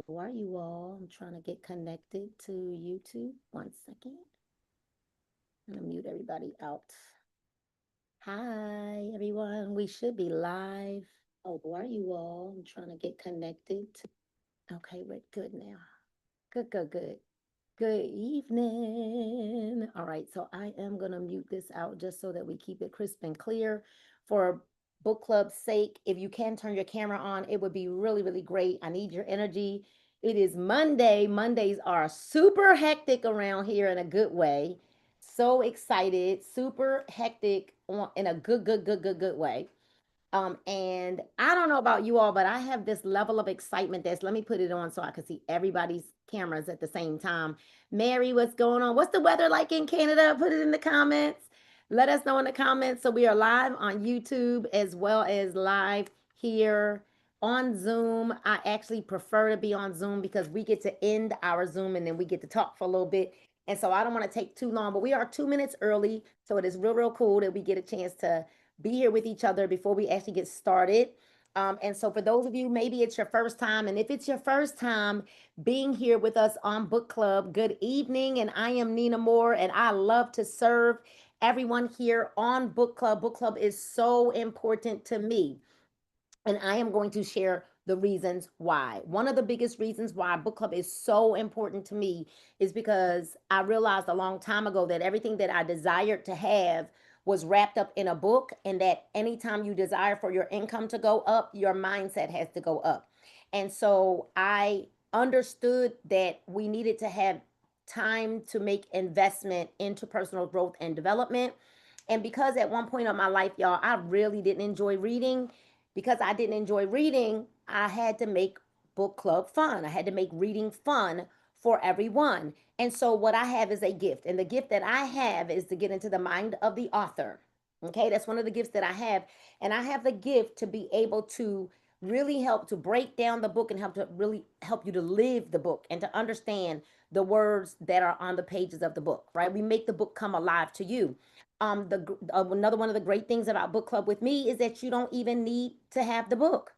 How are you all? I'm trying to get connected to YouTube. One second. I'm gonna mute everybody out. Hi, everyone. We should be live. How are you all? I'm trying to get connected to. Okay, we're good now. Good, good, good. Good evening. All right, so I am going to mute this out just so that we keep it crisp and clear for book club's sake. If you can turn your camera on, it would be really, really great. I need your energy. It is Monday. Mondays are super hectic around here in a good way. So excited, super hectic in a good, good, good, good, good way. And I don't know about you all, but I have this level of excitement that's, let me put it on so I can see everybody's cameras at the same time. Mary, what's going on? What's the weather like in Canada? Put it in the comments. Let us know in the comments. So we are live on YouTube as well as live here on Zoom. I actually prefer to be on Zoom because we get to end our Zoom and then we get to talk for a little bit. And so I don't want to take too long, but we are 2 minutes early. So it is real, real cool that we get a chance to be here with each other before we actually get started. And so, for those of you, maybe it's your first time, and if it's your first time being here with us on Book Club, good evening. And I am Nina Moore, and I love to serve everyone here on Book Club. Book Club is so important to me, and I am going to share the reasons why. One of the biggest reasons why book club is so important to me is because I realized a long time ago that everything that I desired to have was wrapped up in a book, and that anytime you desire for your income to go up, your mindset has to go up. And so I understood that we needed to have time to make investment into personal growth and development. And because at one point of my life, y'all, I really didn't enjoy reading. Because I didn't enjoy reading, I had to make book club fun. I had to make reading fun for everyone. And so, what I have is a gift. And the gift that I have is to get into the mind of the author. Okay, that's one of the gifts that I have. And I have the gift to be able to really help to break down the book and help to really help you to live the book and to understand the words that are on the pages of the book, right? We make the book come alive to you. Another one of the great things about book club with me is that you don't even need to have the book.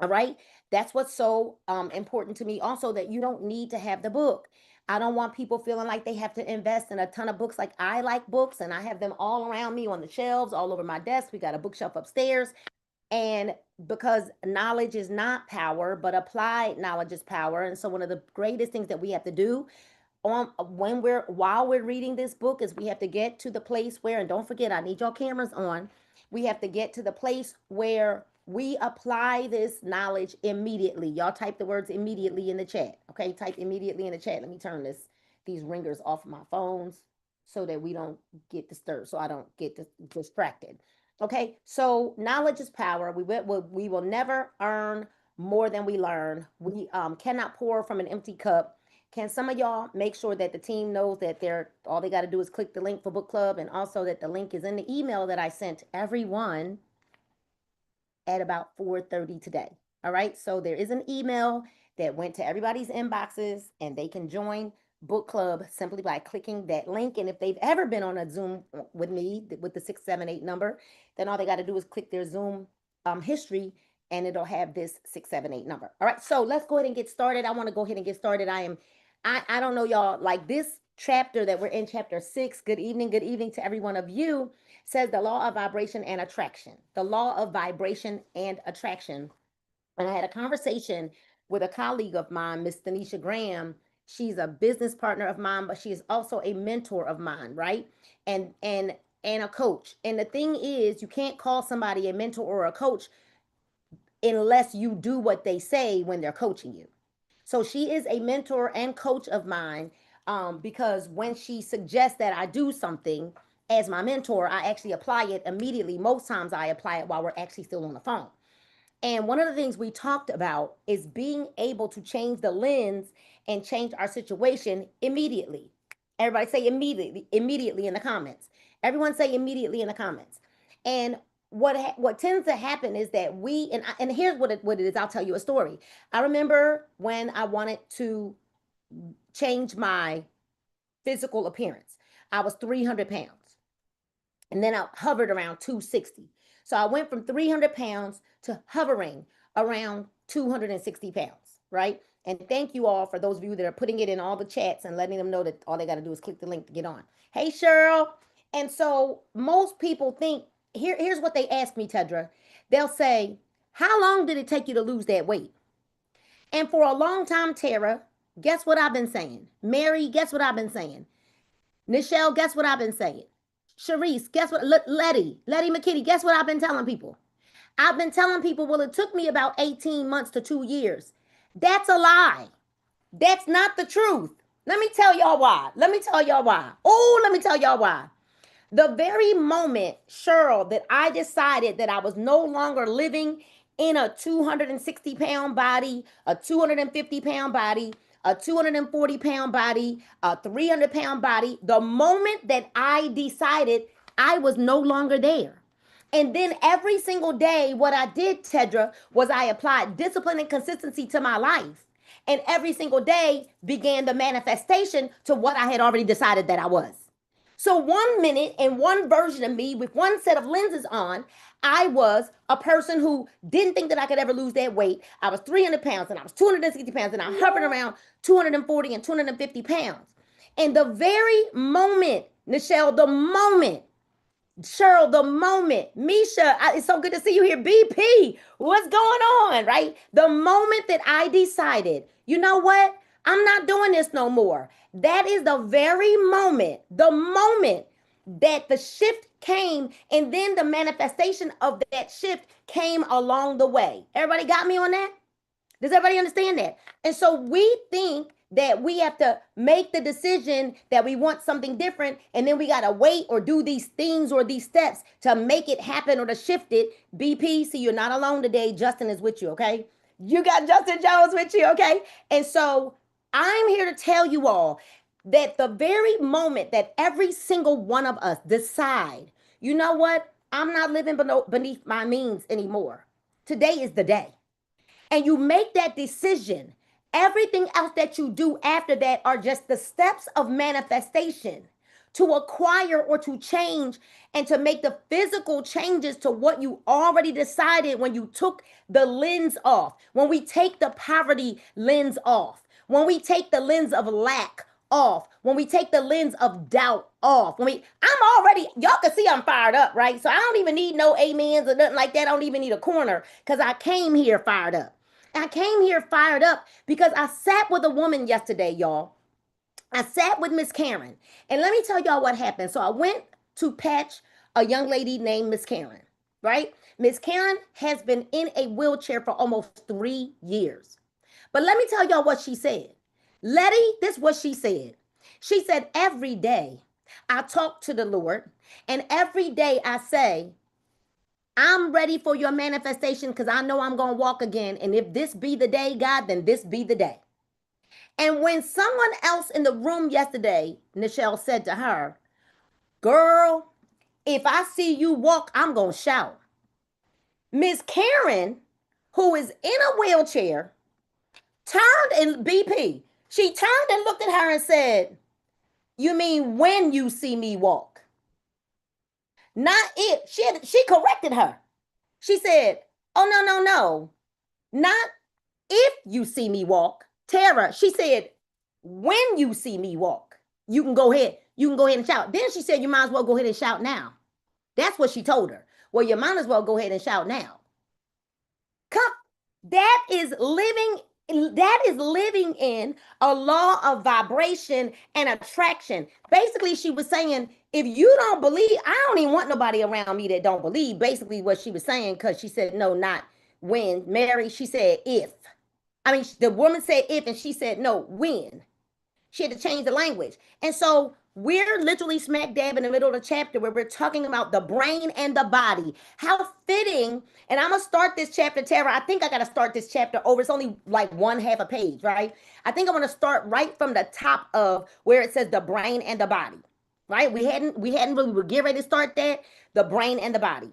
All right. That's what's so important to me. Also, that you don't need to have the book. I don't want people feeling like they have to invest in a ton of books. Like, I like books and I have them all around me on the shelves, all over my desk. We got a bookshelf upstairs. And because knowledge is not power, but applied knowledge is power. And so, one of the greatest things that we have to do on when we're while we're reading this book is we have to get to the place where, and don't forget, I need your cameras on. We have to get to the place where we apply this knowledge immediately. Y'all type the words immediately in the chat. Okay, type immediately in the chat. Let me turn these ringers off of my phones so that we don't get disturbed, so I don't get distracted. Okay, so knowledge is power. We will never earn more than we learn. We cannot pour from an empty cup. Can some of y'all make sure that the team knows that they're all they got to do is click the link for book club, and also that the link is in the email that I sent everyone at about 4:30 today. All right? So there is an email that went to everybody's inboxes, and they can join book club simply by clicking that link. And if they've ever been on a Zoom with me with the 678 number, then all they got to do is click their Zoom history, and it'll have this 678 number. All right, so let's go ahead and get started. I want to go ahead and get started. I don't know, y'all, like this chapter that we're in, chapter 6. Good evening to every one of you. Says the law of vibration and attraction. The law of vibration and attraction. And I had a conversation with a colleague of mine, Miss Tanisha Graham. She's a business partner of mine, but she is also a mentor of mine, right? And a coach. And the thing is, you can't call somebody a mentor or a coach unless you do what they say when they're coaching you. So she is a mentor and coach of mine, because when she suggests that I do something as my mentor, I actually apply it immediately. Most times I apply it while we're actually still on the phone. And one of the things we talked about is being able to change the lens and change our situation immediately. Everybody say immediately, immediately in the comments. Everyone say immediately in the comments. And what tends to happen is that and here's what it is. I'll tell you a story. I remember when I wanted to change my physical appearance. I was 300 pounds, and then I hovered around 260. So I went from 300 pounds to hovering around 260 pounds, right? And thank you all for those of you that are putting it in all the chats and letting them know that all they got to do is click the link to get on. Hey, Cheryl. And so most people think, here's what they ask me, Tedra. They'll say, how long did it take you to lose that weight? And for a long time, Tara, guess what I've been saying? Mary, guess what I've been saying? Nichelle, guess what I've been saying? Sharice, guess what? Letty McKitty, guess what I've been telling people? I've been telling people, well, it took me about 18 months to 2 years. That's a lie. That's not the truth. Let me tell y'all why. Let me tell y'all why. Oh, let me tell y'all why. The very moment, Cheryl, that I decided that I was no longer living in a 260-pound body, a 250-pound body, a 240-pound body, a 300-pound body, the moment that I decided I was no longer there. And then every single day, what I did, Tedra, was I applied discipline and consistency to my life. And every single day began the manifestation to what I had already decided that I was. So 1 minute and one version of me with one set of lenses on, I was a person who didn't think that I could ever lose that weight. I was 300 pounds and I was 260 pounds and I hovered around 240 and 250 pounds. And the very moment, Nichelle, the moment, Cheryl, the moment, Misha, it's so good to see you here. BP, what's going on, right? The moment that I decided, you know what? I'm not doing this no more. That is the very moment, that the shift came, and then the manifestation of that shift came along the way. Everybody got me on that? Does everybody understand that? And so we think that we have to make the decision that we want something different, and then we got to wait or do these things or these steps to make it happen or to shift it. BP, see, you're not alone today. Justin is with you, okay? You got Justin Jones with you, okay? And so I'm here to tell you all that the very moment that every single one of us decide, you know what? I'm not living beneath my means anymore. Today is the day. And you make that decision, everything else that you do after that are just the steps of manifestation to acquire or to change and to make the physical changes to what you already decided when you took the lens off. When we take the poverty lens off, when we take the lens of lack off, when we take the lens of doubt off, I'm already, y'all can see I'm fired up, right? So I don't even need no amens or nothing like that. I don't even need a corner because I came here fired up. I came here fired up because I sat with a woman yesterday, y'all. I sat with Miss Karen. And let me tell y'all what happened. So I went to patch a young lady named Miss Karen, right? Miss Karen has been in a wheelchair for almost 3 years. But let me tell y'all what she said. Letty, this is what she said. She said, every day I talk to the Lord, and every day I say, I'm ready for your manifestation because I know I'm going to walk again. And if this be the day, God, then this be the day. And when someone else in the room yesterday, Nichelle said to her, girl, if I see you walk, I'm going to shout. Miss Karen, who is in a wheelchair, turned and BP, she turned and looked at her and said, you mean when you see me walk? Not if. She corrected her. She said, oh, no. Not if you see me walk. Tara, she said, when you see me walk, you can go ahead. You can go ahead and shout. Then she said, you might as well go ahead and shout now. That's what she told her. Well, you might as well go ahead and shout now. Come, that is living in a law of vibration and attraction. Basically, she was saying, if you don't believe, I don't even want nobody around me that don't believe. Basically, what she was saying, because she said, no, not when. Mary, she said, if. I mean, the woman said if, and she said, no, when. She had to change the language. And so we're literally smack dab in the middle of the chapter where we're talking about the brain and the body. How fitting. And I'm going to start this chapter, Tara. I think I got to start this chapter over. It's only like one half a page, right? I think I'm going to start right from the top of where it says the brain and the body, right? We hadn't really, we were getting ready to start that, the brain and the body.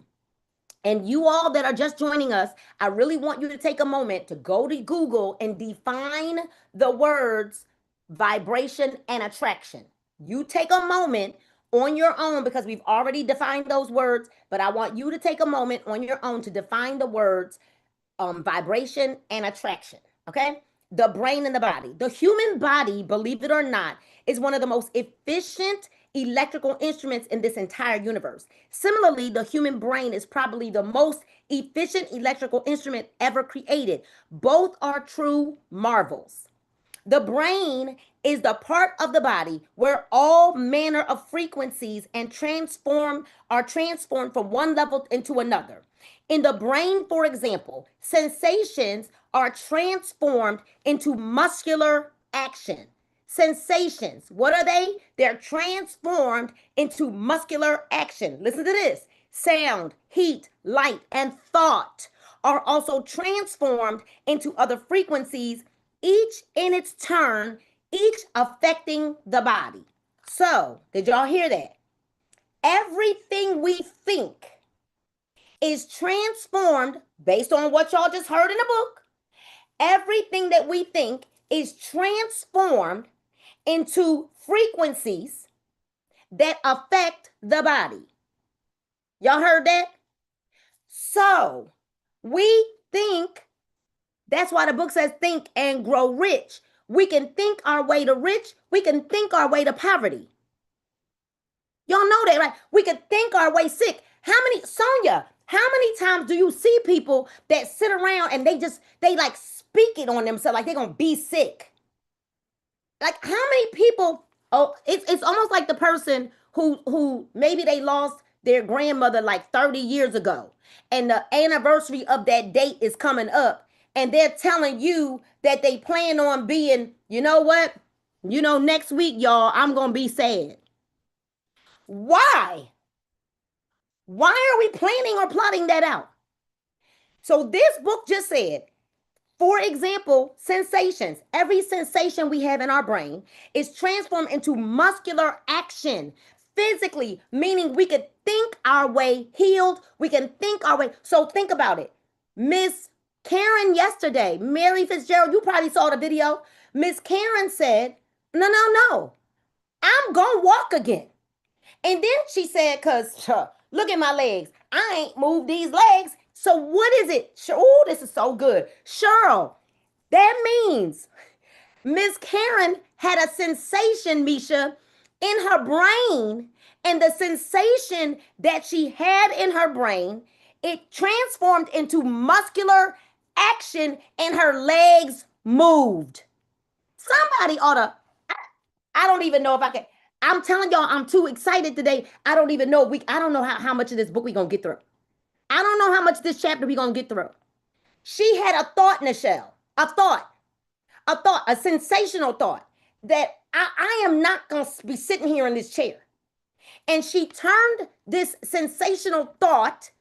And you all that are just joining us, I really want you to take a moment to go to Google and define the words vibration and attraction. You take a moment on your own because we've already defined those words, but I want you to take a moment on your own to define the words vibration and attraction. Okay? the brain and the body. The human body, believe it or not, is one of the most efficient electrical instruments in this entire universe. Similarly, the human brain is probably the most efficient electrical instrument ever created. Both are true marvels. The brain is the part of the body where all manner of frequencies and are transformed from one level into another. In the brain, for example, sensations are transformed into muscular action. Sensations, what are they? They're transformed into muscular action. Listen to this. Sound, heat, light, and thought are also transformed into other frequencies, each in its turn, each affecting the body. So, did y'all hear that? Everything we think is transformed based on what y'all just heard in the book. Everything that we think is transformed into frequencies that affect the body. Y'all heard that? So, we think, that's why the book says think and grow rich. We can think our way to rich. We can think our way to poverty. Y'all know that, right? We can think our way sick. Sonia, how many times do you see people that sit around and they like speak it on themselves like they're going to be sick? Like how many people, it's almost like the person who maybe they lost their grandmother like 30 years ago and the anniversary of that date is coming up and they're telling you that they plan on being, you know what? Next week, y'all, I'm going to be sad. Why? Why are we planning or plotting that out? So this book just said, for example, sensations. Every sensation we have in our brain is transformed into muscular action. Physically, meaning we could think our way healed. We can think our way. So think about it. Miss Karen yesterday, Mary Fitzgerald, you probably saw the video. Miss Karen said, no, I'm going to walk again. And then she said, because look at my legs. I ain't moved these legs. So what is it? Oh, this is so good. Cheryl, that means Miss Karen had a sensation, Misha, in her brain. And the sensation that she had in her brain, it transformed into muscular action and her legs moved. Somebody ought to, I don't even know if I can. I'm telling y'all, I'm too excited today. I don't even know. I don't know how much of this book we going to get through. I don't know how much of this chapter we going to get through. She had a thought, Nichelle, a sensational thought that I am not going to be sitting here in this chair. And she turned this sensational thought,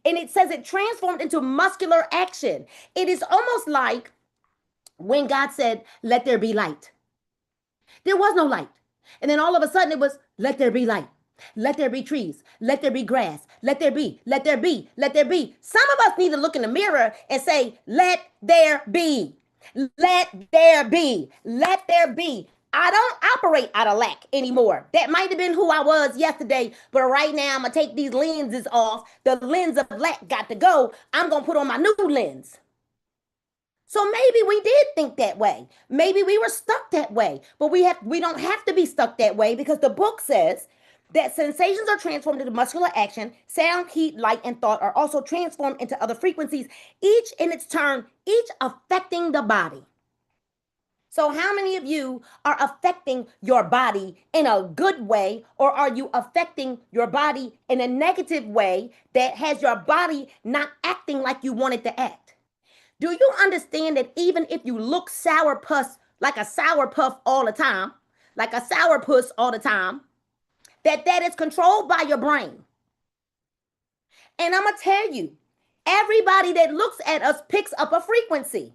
and it says it transformed into muscular action. It is almost like when God said, let there be light. There was no light. And then all of a sudden it was, let there be light. Let there be trees. Let there be grass. Let there be. Let there be. Let there be. Some of us need to look in the mirror and say, let there be. Let there be. Let there be. I don't operate out of lack anymore. That might have been who I was yesterday, but right now I'm going to take these lenses off. The lens of lack got to go. I'm going to put on my new lens. So maybe we did think that way. Maybe we were stuck that way, but we don't have to be stuck that way because the book says that sensations are transformed into muscular action. Sound, heat, light, and thought are also transformed into other frequencies, each in its turn, each affecting the body. So how many of you are affecting your body in a good way, or are you affecting your body in a negative way that has your body not acting like you want it to act? Do you understand that even if you look like a sourpuss all the time, that is controlled by your brain? And I'm going to tell you, everybody that looks at us picks up a frequency.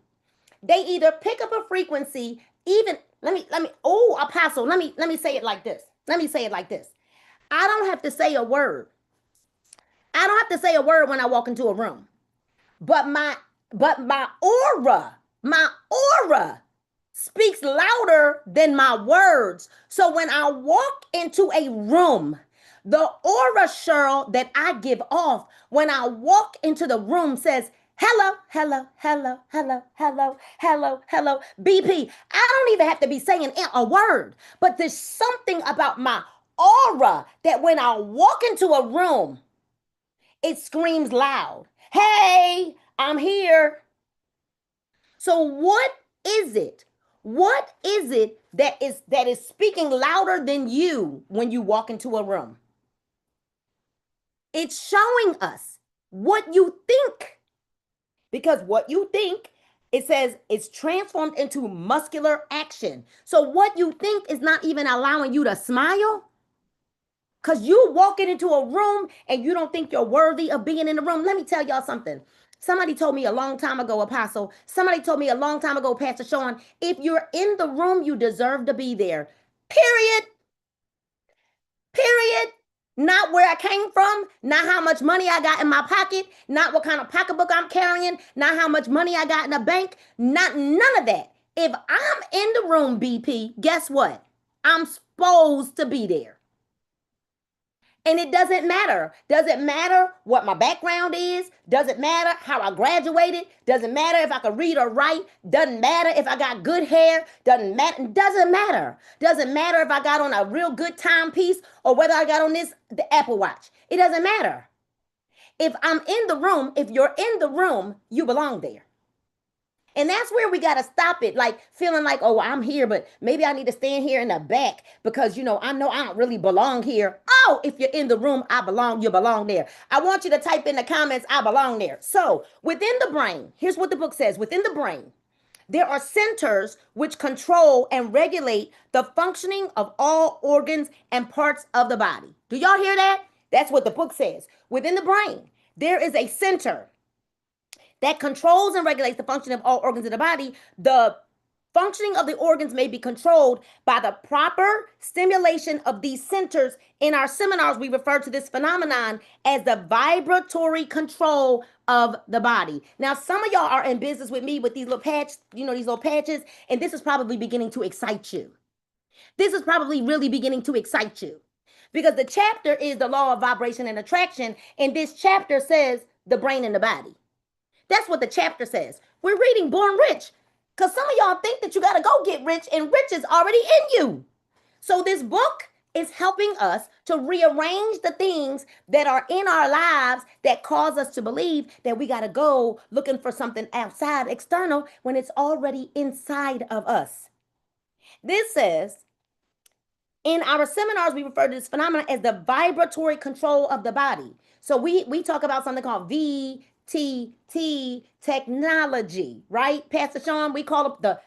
They either pick up a frequency, Apostle, let me say it like this. I don't have to say a word. I don't have to say a word when I walk into a room. But my aura speaks louder than my words. So when I walk into a room, the aura, Cheryl, that I give off when I walk into the room says, Hello, hello, hello, hello, hello, hello, hello. BP, I don't even have to be saying a word, but there's something about my aura that when I walk into a room, it screams loud. Hey, I'm here. So what is it? What is it that is speaking louder than you when you walk into a room? It's showing us what you think. Because what you think, it says it's transformed into muscular action. So what you think is not even allowing you to smile. Because you walking into a room and you don't think you're worthy of being in the room. Let me tell y'all something. Somebody told me a long time ago, Apostle. Somebody told me a long time ago, Pastor Sean, if you're in the room, you deserve to be there. Period. Period. Not where I came from, not how much money I got in my pocket, not what kind of pocketbook I'm carrying, not how much money I got in the bank, not none of that. If I'm in the room, BP, guess what? I'm supposed to be there. And it doesn't matter. Doesn't matter what my background is. Doesn't matter how I graduated. Doesn't matter if I can read or write. Doesn't matter if I got good hair. Doesn't matter. Doesn't matter. Doesn't matter if I got on a real good timepiece or whether I got on the Apple Watch. It doesn't matter. If I'm in the room, if you're in the room, you belong there. And that's where we got to stop it. Like feeling like, oh, I'm here, but maybe I need to stand here in the back because, I know I don't really belong here. Oh, if you're in the room, I belong, you belong there. I want you to type in the comments, I belong there. So within the brain, here's what the book says. Within the brain, there are centers which control and regulate the functioning of all organs and parts of the body. Do y'all hear that? That's what the book says. Within the brain, there is a center that controls and regulates the function of all organs of the body. The functioning of the organs may be controlled by the proper stimulation of these centers. In our seminars, we refer to this phenomenon as the vibratory control of the body. Now, some of y'all are in business with me with these little patches, these little patches, and this is probably beginning to excite you. This is probably really beginning to excite you because the chapter is the law of vibration and attraction, and this chapter says the brain and the body. That's what the chapter says. We're reading Born Rich because some of y'all think that you got to go get rich and rich is already in you. So this book is helping us to rearrange the things that are in our lives that cause us to believe that we got to go looking for something outside, external, when it's already inside of us. This says, in our seminars, we refer to this phenomenon as the vibratory control of the body. So we talk about something called VTT technology, right? Pastor Sean, we call it the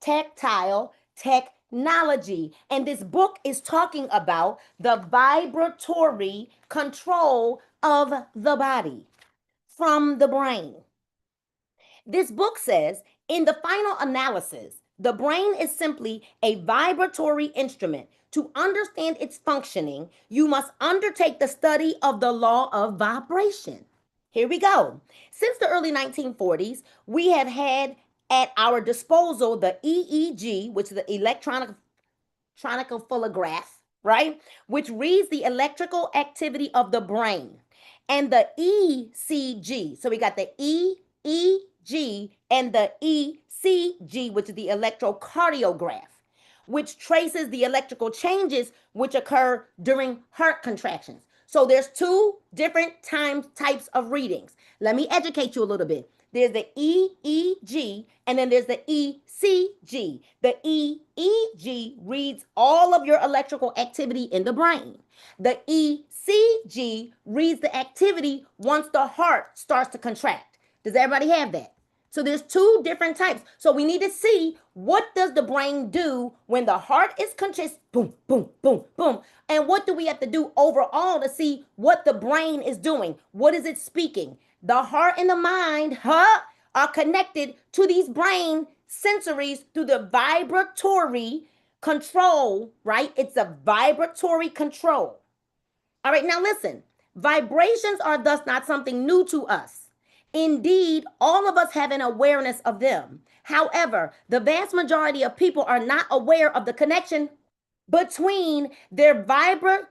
tactile technology. And this book is talking about the vibratory control of the body from the brain. This book says, in the final analysis, the brain is simply a vibratory instrument. To understand its functioning, you must undertake the study of the law of vibration. Here we go. Since the early 1940s, we have had at our disposal the EEG, which is the electronic photograph, right? Which reads the electrical activity of the brain, and the ECG. So we got the EEG and the ECG, which is the electrocardiograph, which traces the electrical changes which occur during heart contractions. So there's two different types of readings. Let me educate you a little bit. There's the EEG and then there's the ECG. The EEG reads all of your electrical activity in the brain. The ECG reads the activity once the heart starts to contract. Does everybody have that? So there's two different types. So we need to see, what does the brain do when the heart is contracted? Boom, boom, boom, boom. And what do we have to do overall to see what the brain is doing? What is it speaking? The heart and the mind, are connected to these brain sensories through the vibratory control, right? It's a vibratory control. All right, now listen. Vibrations are thus not something new to us. Indeed, all of us have an awareness of them. However, the vast majority of people are not aware of the connection between their vibrations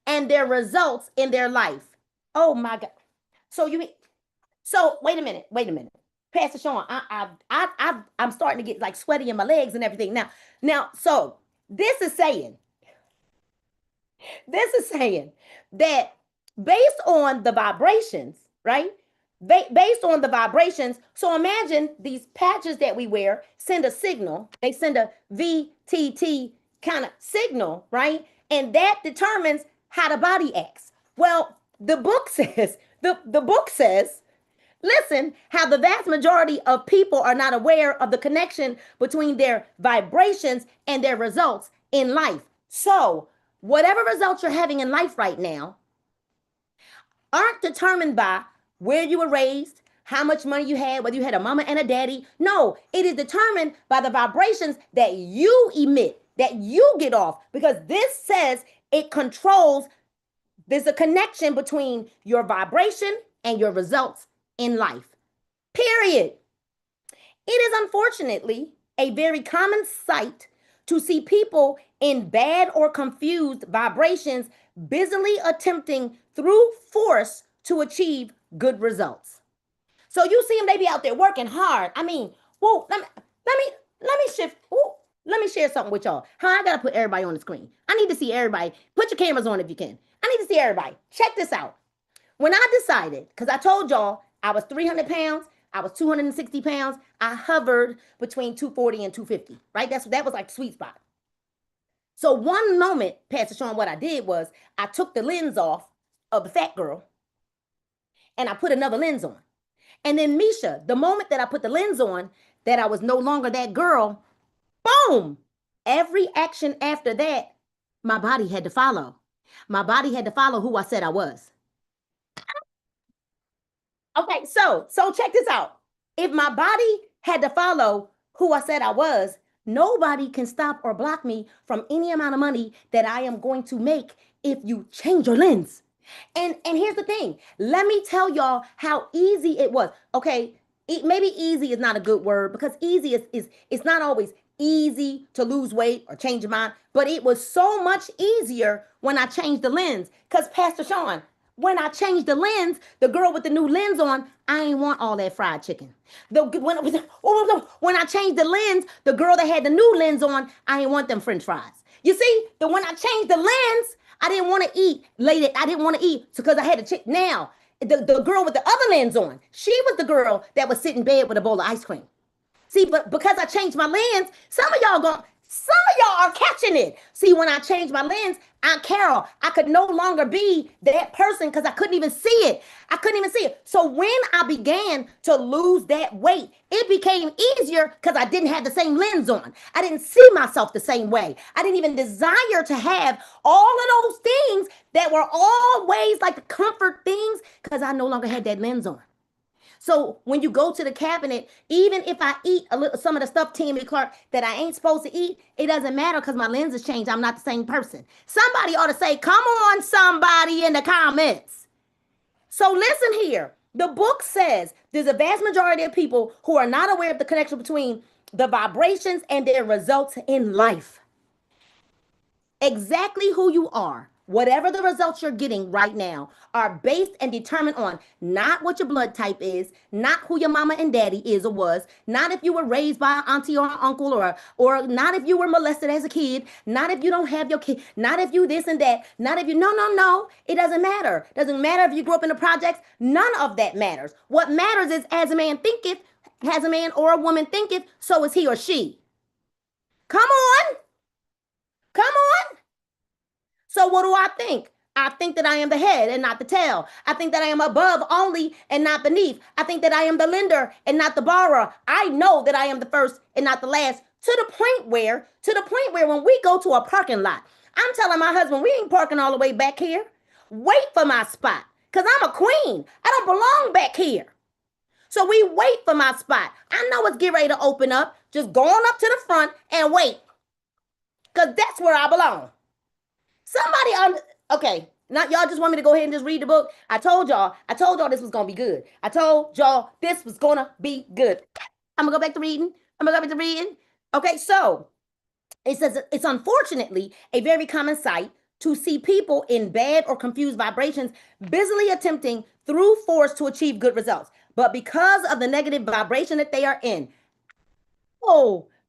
and their results in their life. Oh my God. So wait a minute. Pastor Sean, I'm starting to get like sweaty in my legs and everything. So this is saying, that based on the vibrations, right? Based on the vibrations. So imagine these patches that we wear send a signal. They send a VTT kind of signal, right? And that determines how the body acts. Well, the book says, the book says, listen, how the vast majority of people are not aware of the connection between their vibrations and their results in life. So, whatever results you're having in life right now aren't determined by where you were raised, how much money you had, whether you had a mama and a daddy. No, it is determined by the vibrations that you emit, that you get off, because this says it controls. There's a connection between your vibration and your results in life. Period. It is unfortunately a very common sight to see people in bad or confused vibrations busily attempting through force to achieve good results. So you see them, they be out there working hard. I mean, whoa, let me shift. Ooh, let me share something with y'all. How I gotta put everybody on the screen. I need to see everybody. Put your cameras on if you can. I need to see everybody. Check this out. When I decided, because I told y'all I was 300 pounds, I was 260 pounds, I hovered between 240 and 250, right? That was like the sweet spot. So one moment, Pastor Sean, what I did was I took the lens off of the fat girl and I put another lens on. And then Misha, the moment that I put the lens on, that I was no longer that girl, boom, every action after that, my body had to follow. My body had to follow who I said I was. Okay, so check this out. If my body had to follow who I said I was, nobody can stop or block me from any amount of money that I am going to make if you change your lens. And here's the thing. Let me tell y'all how easy it was. Okay, maybe easy is not a good word, because easy is it's not always easy to lose weight or change your mind, but it was so much easier when I changed the lens. Because Pastor Sean, when I changed the lens, the girl with the new lens on, I ain't want all that fried chicken. When I changed the lens, the girl that had the new lens on, I ain't want them French fries. You see, when I changed the lens, I didn't want to eat late. I didn't want to eat because I had to check. Now, the girl with the other lens on, she was the girl that would sit in bed with a bowl of ice cream. See, but because I changed my lens, some of y'all are catching it. See, when I changed my lens, Aunt Carol, I could no longer be that person because I couldn't even see it. So when I began to lose that weight, it became easier because I didn't have the same lens on. I didn't see myself the same way. I didn't even desire to have all of those things that were always like the comfort things because I no longer had that lens on. So when you go to the cabinet, even if I eat some of the stuff, Tammy Clark, that I ain't supposed to eat, it doesn't matter because my lens has changed. I'm not the same person. Somebody ought to say, come on, somebody in the comments. So listen here. The book says there's a vast majority of people who are not aware of the connection between the vibrations and their results in life. Exactly who you are, whatever the results you're getting right now, are based and determined on not what your blood type is, not who your mama and daddy is or was, not if you were raised by an auntie or an uncle, or not if you were molested as a kid, not if you don't have your kid, not if you this and that, not if you no. It doesn't matter. Doesn't matter if you grew up in the projects. None of that matters. What matters is as a man thinketh, as a man or a woman thinketh, so is he or she. Come on. Come on. So what do I think? I think that I am the head and not the tail. I think that I am above only and not beneath. I think that I am the lender and not the borrower. I know that I am the first and not the last. To the point where when we go to a parking lot, I'm telling my husband, we ain't parking all the way back here. Wait for my spot. Because I'm a queen. I don't belong back here. So we wait for my spot. I know it's getting ready to open up. Just go on up to the front and wait. Because that's where I belong. Okay. Not y'all just want me to go ahead and just read the book. I told y'all this was gonna be good. I'm gonna go back to reading. Okay, so it says it's unfortunately a very common sight to see people in bad or confused vibrations busily attempting through force to achieve good results. But because of the negative vibration that they are in,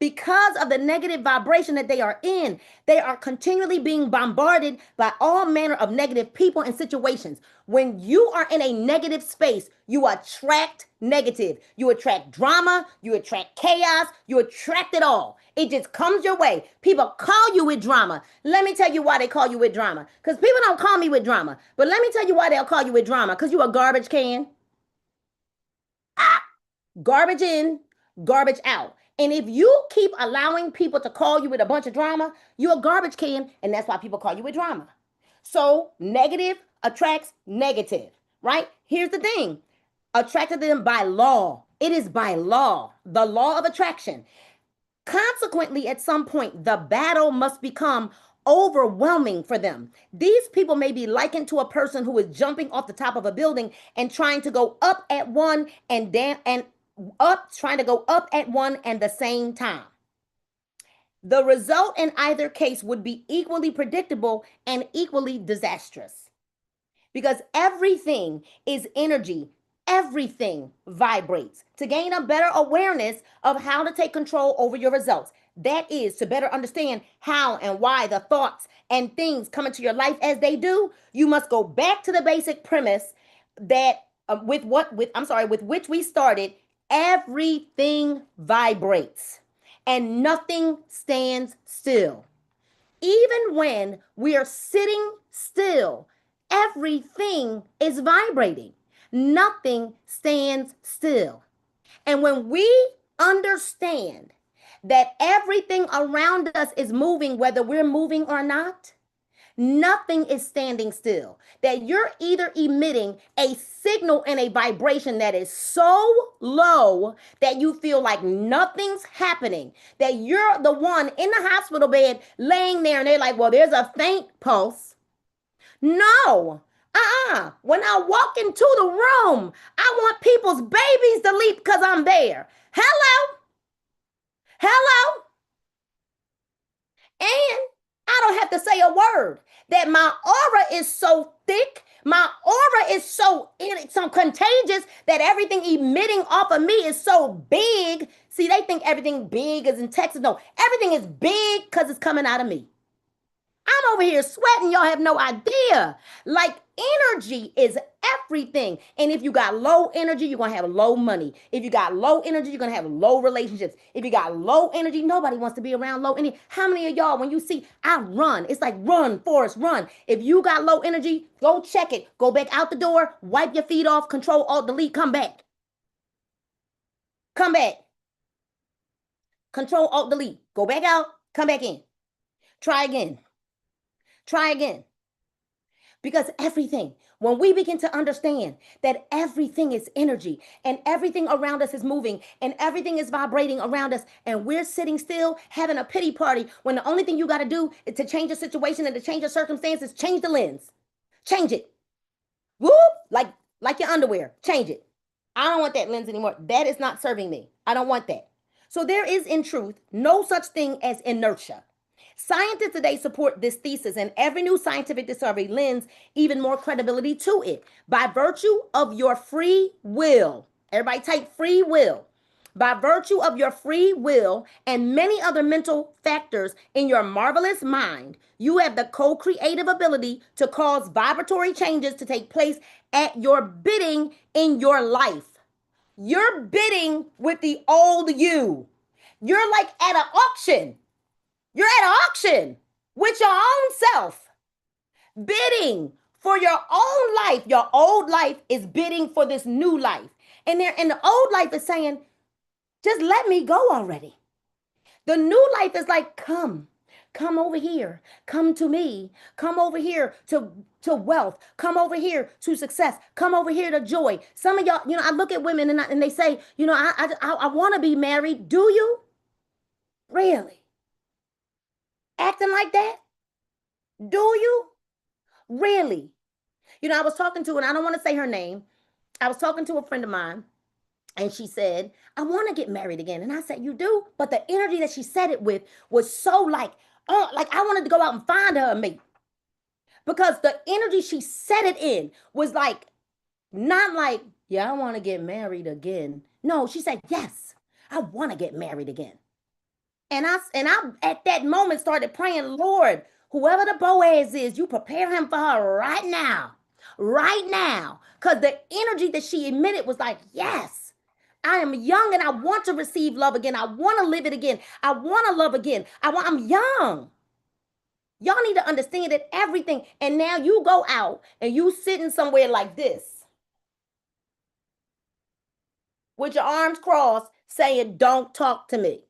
because of the negative vibration that they are continually being bombarded by all manner of negative people and situations. When you are in a negative space, you attract negative. You attract drama, you attract chaos, you attract it all. It just comes your way. People call you with drama. Let me tell you why they call you with drama. Because people don't call me with drama. But let me tell you why they'll call you with drama. Because you a garbage can. Garbage in, garbage out. And if you keep allowing people to call you with a bunch of drama, you're a garbage can, and that's why people call you with drama. So negative attracts negative, right? Here's the thing. Attracted them by law. It is by law, the law of attraction. Consequently, at some point, the battle must become overwhelming for them. These people may be likened to a person who is jumping off the top of a building and trying to go up at one and down and up, trying to go up at one and the same time. The result in either case would be equally predictable and equally disastrous because everything is energy. Everything vibrates. To gain a better awareness of how to take control over your results, that is to better understand how and why the thoughts and things come into your life as they do, you must go back to the basic premise that with which we started. Everything vibrates and nothing stands still. Even when we are sitting still, everything is vibrating. Nothing stands still. And when we understand that everything around us is moving, whether we're moving or not, nothing is standing still. That you're either emitting a signal and a vibration that is so low that you feel like nothing's happening, that you're the one in the hospital bed laying there and they're like, well, there's a faint pulse. No. When I walk into the room, I want people's babies to leap because I'm there. Hello? Hello? And I don't have to say a word. That my aura is so thick, my aura is so contagious that everything emitting off of me is so big. See, they think everything big is in Texas. No, everything is big because it's coming out of me. I'm over here sweating. Y'all have no idea. Like energy is everything. And if you got low energy, you're going to have low money. If you got low energy, you're going to have low relationships. If you got low energy, nobody wants to be around low energy. How many of y'all, when you see, I run, it's like run, Forrest, run. If you got low energy, go check it. Go back out the door, wipe your feet off, control, alt, delete, come back. Come back. Control, alt, delete. Go back out, come back in. Try again. Try again. Because everything, when we begin to understand that everything is energy and everything around us is moving and everything is vibrating around us, and we're sitting still having a pity party when the only thing you got to do is to change the situation and to change the circumstances, change the lens, change it. Whoop, like your underwear, change it. I don't want that lens anymore. That is not serving me. I don't want that. So there is, in truth, no such thing as inertia. Scientists today support this thesis, and every new scientific discovery lends even more credibility to it. By virtue of your free will, everybody type free will. By virtue of your free will and many other mental factors in your marvelous mind, you have the co creative ability to cause vibratory changes to take place at your bidding in your life. You're bidding with the old you. You're like at an auction. You're at an auction with your own self, bidding for your own life. Your old life is bidding for this new life. And the old life is saying, just let me go already. The new life is like, come over here, come to me, come over here to wealth, come over here to success, come over here to joy. Some of y'all, I look at women and they say, I want to be married. Do you really acting like that? Do you really? I was talking to, and I don't want to say her name. I was talking to a friend of mine, and she said, I want to get married again. And I said, you do? But the energy that she said it with was so like, oh, like I wanted to go out and find her a mate. because the energy she said it in was like, not like, yeah, I want to get married again. No, she said, yes, I want to get married again. And I at that moment started praying, Lord, whoever the Boaz is, you prepare him for her right now. Right now. Because the energy that she emitted was like, yes, I am young and I want to receive love again. I want to live it again. I want to love again. I'm young. Y'all need to understand that everything. And now you go out and you sitting somewhere like this with your arms crossed saying, don't talk to me.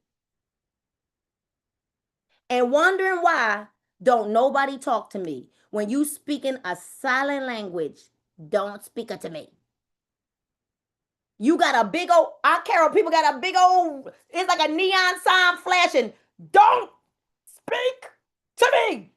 And wondering why don't nobody talk to me. When you speaking a silent language, don't speak it to me. You got a big old, I Carol, people got a big old, it's like a neon sign flashing. Don't speak to me.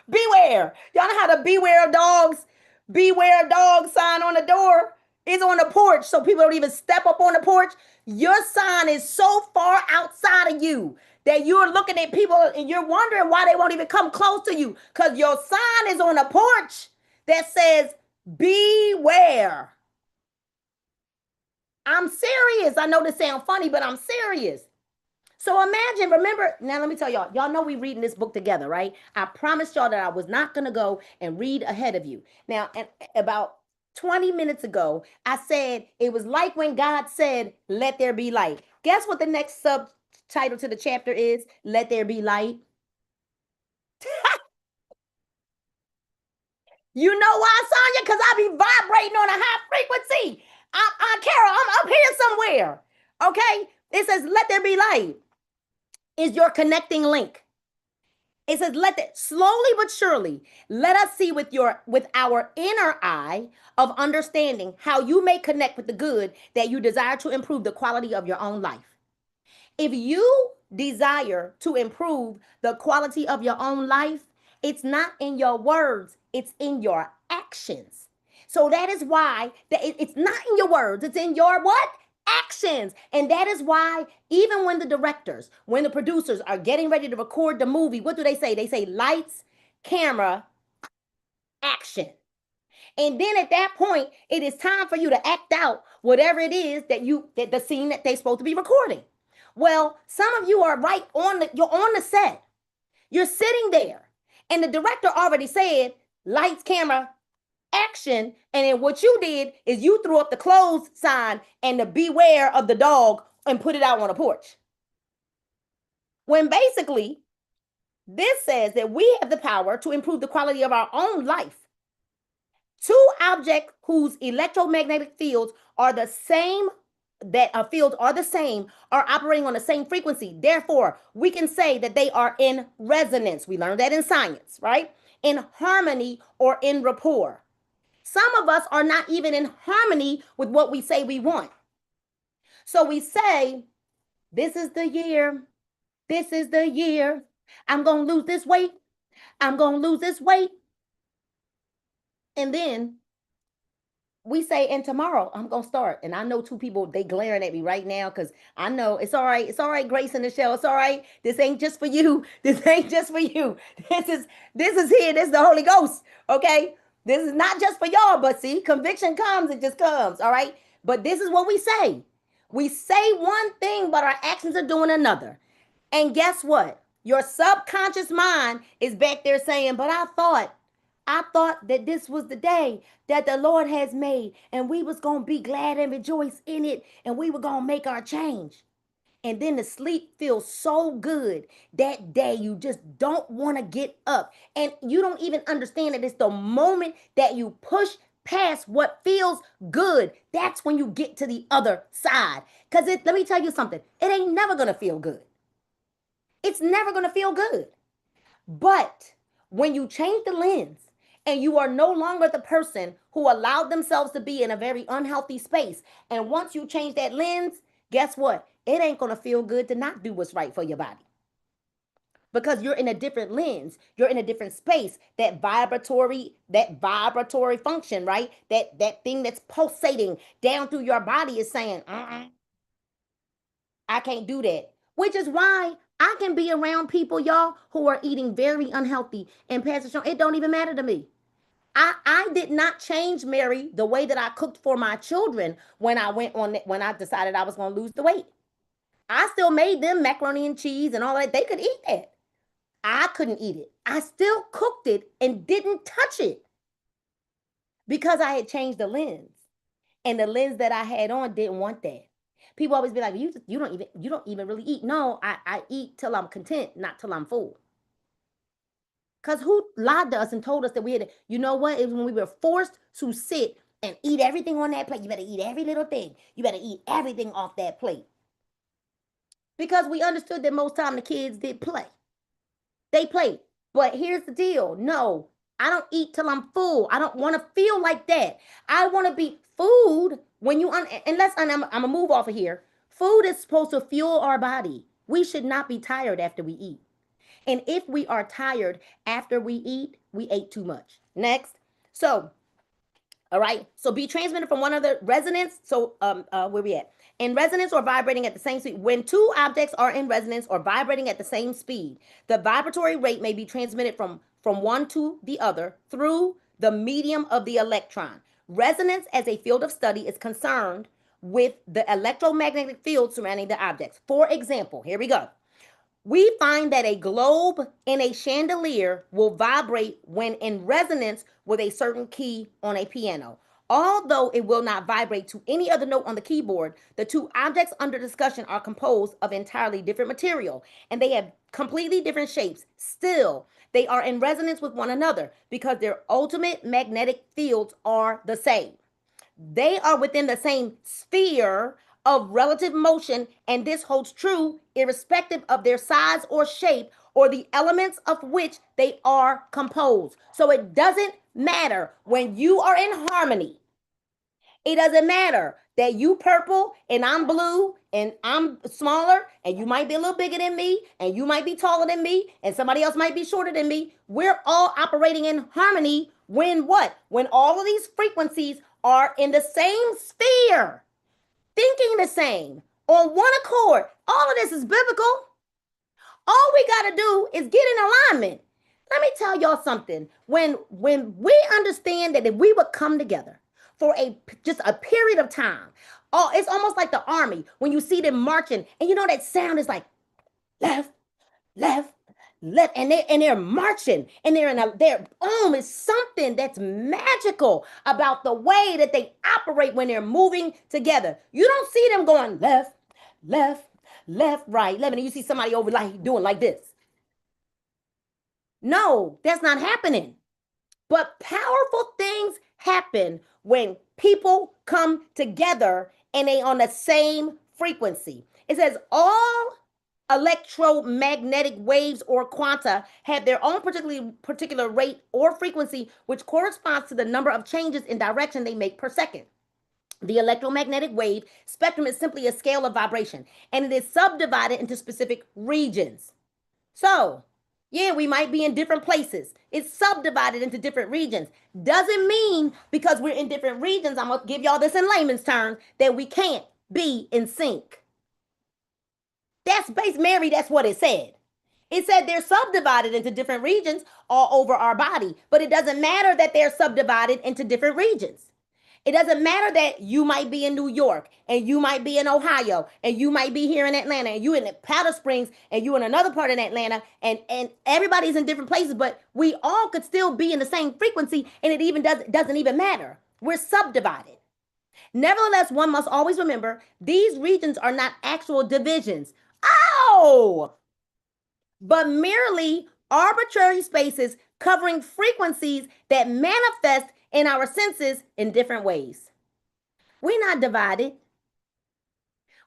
Beware. Y'all know how to beware of dogs? Beware of dogs sign on the door is on the porch so people don't even step up on the porch. Your sign is so far outside of you that you're looking at people and you're wondering why they won't even come close to you because your sign is on a porch that says, beware. I'm serious. I know this sounds funny, but I'm serious. So imagine, remember, now let me tell y'all know we reading this book together, right? I promised y'all that I was not going to go and read ahead of you. Now, about 20 minutes ago, I said it was like when God said, let there be light. Guess what the next subtitle to the chapter is? Let there be light. You know why, Sonia? Because I be vibrating on a high frequency. Carol, I'm up here somewhere. Okay? It says, let there be light. Is your connecting link. It says, let that slowly but surely, let us see with our inner eye of understanding how you may connect with the good that you desire to improve the quality of your own life. If you desire to improve the quality of your own life, it's not in your words, it's in your actions. So that is why it's not in your words, it's in your what? Actions. And that is why even when the directors, when the producers are getting ready to record the movie, what do they say? They say lights, camera, action. And then at that point, it is time for you to act out whatever it is that the scene that they're supposed to be recording. Well, some of you are you're on the set. You're sitting there. And the director already said, lights, camera, action. And then what you did is you threw up the close sign and the beware of the dog and put it out on a porch. When basically, this says that we have the power to improve the quality of our own life. Two objects whose electromagnetic fields are the same are operating on the same frequency. Therefore, we can say that they are in resonance. We learned that in science, right? In harmony or in rapport. Some of us are not even in harmony with what we say we want. So we say, this is the year. This is the year. I'm going to lose this weight. I'm going to lose this weight. And then we say, and tomorrow I'm going to start. And I know two people, they glaring at me right now because I know it's all right. It's all right, Grace and Michelle. It's all right. This ain't just for you. This ain't just for you. This is here. This is the Holy Ghost. Okay. This is not just for y'all, but see, conviction comes, it just comes. All right. But this is what we say. We say one thing, but our actions are doing another. And guess what? Your subconscious mind is back there saying, but I thought that this was the day that the Lord has made and we was going to be glad and rejoice in it and we were going to make our change. And then the sleep feels so good that day you just don't want to get up. And you don't even understand that it's the moment that you push past what feels good. That's when you get to the other side. Because let me tell you something, it ain't never going to feel good. It's never going to feel good. But when you change the lens and you are no longer the person who allowed themselves to be in a very unhealthy space, and once you change that lens, guess what? It ain't going to feel good to not do what's right for your body. Because you're in a different lens, you're in a different space. That vibratory function, right? That thing that's pulsating down through your body is saying, I can't do that. Which is why I can be around people, y'all, who are eating very unhealthy. And Pastor Sean, it don't even matter to me. I did not change, Mary, the way that I cooked for my children when I decided I was going to lose the weight. I still made them macaroni and cheese and all that. They could eat that. I couldn't eat it. I still cooked it and didn't touch it because I had changed the lens. And the lens that I had on didn't want that. People always be like, you don't even really eat. No, I eat till I'm content, not till I'm full. Because who lied to us and told us that we had to, you know what? It was when we were forced to sit and eat everything on that plate. You better eat every little thing. You better eat everything off that plate. Because we understood that most time the kids did play. They played. But here's the deal. No, I don't eat till I'm full. I don't want to feel like that. I want to be food when you, unless I'm going to move off of here. Food is supposed to fuel our body. We should not be tired after we eat. And if we are tired after we eat, we ate too much. Next. So, all right. So be transmitted from one other resonance. So, where we at? In resonance or vibrating at the same speed. When two objects are in resonance or vibrating at the same speed, the vibratory rate may be transmitted from one to the other through the medium of the electron. Resonance as a field of study is concerned with the electromagnetic field surrounding the objects. For example, here we go. We find that a globe in a chandelier will vibrate when in resonance with a certain key on a piano. Although it will not vibrate to any other note on the keyboard, the two objects under discussion are composed of entirely different material and they have completely different shapes. Still, they are in resonance with one another because their ultimate magnetic fields are the same. They are within the same sphere of relative motion, and this holds true irrespective of their size or shape or the elements of which they are composed. So it doesn't matter when you are in harmony. It doesn't matter that you purple and I'm blue and I'm smaller and you might be a little bigger than me and you might be taller than me and somebody else might be shorter than me. We're all operating in harmony when what? When all of these frequencies are in the same sphere, thinking the same, on one accord. All of this is biblical. All we got to do is get in alignment. Let me tell y'all something. When we understand that if we would come together for just a period of time, oh, it's almost like the army when you see them marching, and you know that sound is like left, left, left, and they're marching, and they're it's something that's magical about the way that they operate when they're moving together. You don't see them going left, left, left, right, left, and you see somebody over like doing like this. No, that's not happening. But powerful things happen when people come together and they on the same frequency. It says all electromagnetic waves or quanta have their own particular rate or frequency, which corresponds to the number of changes in direction they make per second. The electromagnetic wave spectrum is simply a scale of vibration, and it is subdivided into specific regions. So, yeah, we might be in different places. It's subdivided into different regions. Doesn't mean because we're in different regions, I'm going to give y'all this in layman's terms, that we can't be in sync. That's Mary, that's what it said. It said they're subdivided into different regions all over our body, but it doesn't matter that they're subdivided into different regions. It doesn't matter that you might be in New York and you might be in Ohio and you might be here in Atlanta and you in Powder Springs and you in another part of Atlanta and everybody's in different places, but we all could still be in the same frequency and it even doesn't even matter. We're subdivided. Nevertheless, one must always remember these regions are not actual divisions. Oh! But merely arbitrary spaces covering frequencies that manifest in our senses in different ways. We're not divided.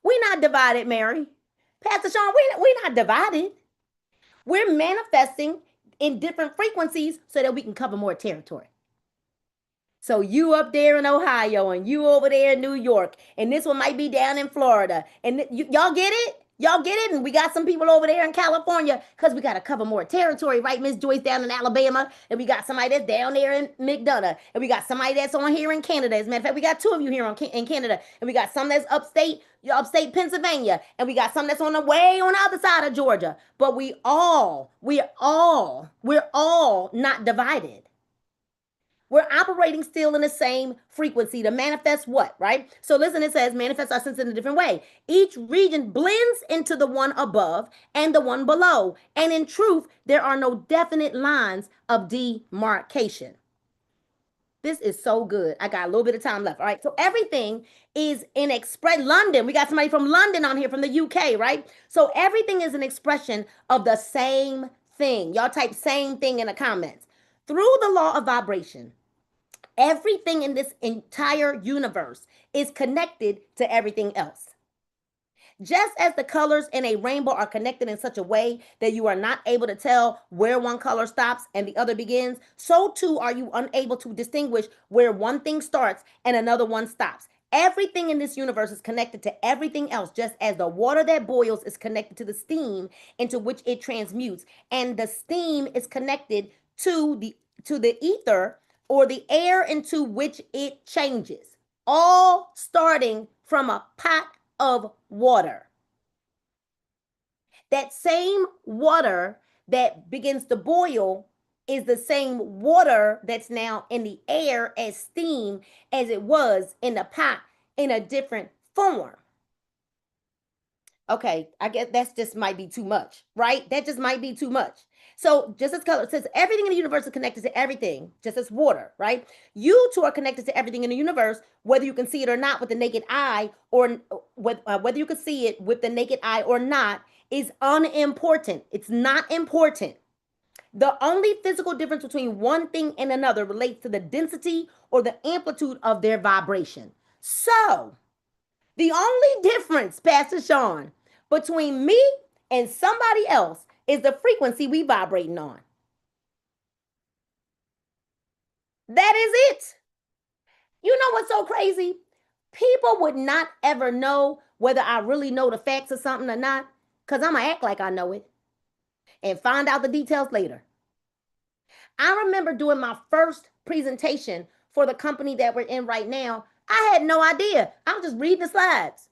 We're not divided, Mary. Pastor Sean, we're not divided. We're manifesting in different frequencies so that we can cover more territory. So you up there in Ohio and you over there in New York, and this one might be down in Florida. And y'all get it? Y'all get it? And we got some people over there in California because we got to cover more territory, right? Miss Joyce down in Alabama. And we got somebody that's down there in McDonough. And we got somebody that's on here in Canada. As a matter of fact, we got two of you here in Canada. And we got some that's upstate Pennsylvania. And we got some that's on the way on the other side of Georgia. But we're all not divided. We're operating still in the same frequency to manifest what, right? So listen, it says manifest our sense in a different way. Each region blends into the one above and the one below. And in truth, there are no definite lines of demarcation. This is so good. I got a little bit of time left. All right. So everything is in express London. We got somebody from London on here from the UK, right? So everything is an expression of the same thing. Y'all type same thing in the comments. Through the law of vibration, everything in this entire universe is connected to everything else. Just as the colors in a rainbow are connected in such a way that you are not able to tell where one color stops and the other begins, so too are you unable to distinguish where one thing starts and another one stops. Everything in this universe is connected to everything else, just as the water that boils is connected to the steam into which it transmutes, and the steam is connected to the ether or the air into which it changes, all starting from a pot of water. That same water that begins to boil is the same water that's now in the air as steam as it was in the pot in a different form. Okay, I guess that's just might be too much, right? That just might be too much. So just as color says, everything in the universe is connected to everything, just as water, right? You two are connected to everything in the universe, whether you can see it or not with the naked eye, or whether you can see it with the naked eye or not, is unimportant. It's not important. The only physical difference between one thing and another relates to the density or the amplitude of their vibration. So, the only difference, Pastor Sean, between me and somebody else is the frequency we vibrating on. That is it. You know what's so crazy? People would not ever know whether I really know the facts of something or not, because I'm going to act like I know it and find out the details later. I remember doing my first presentation for the company that we're in right now. I had no idea. I was just reading the slides.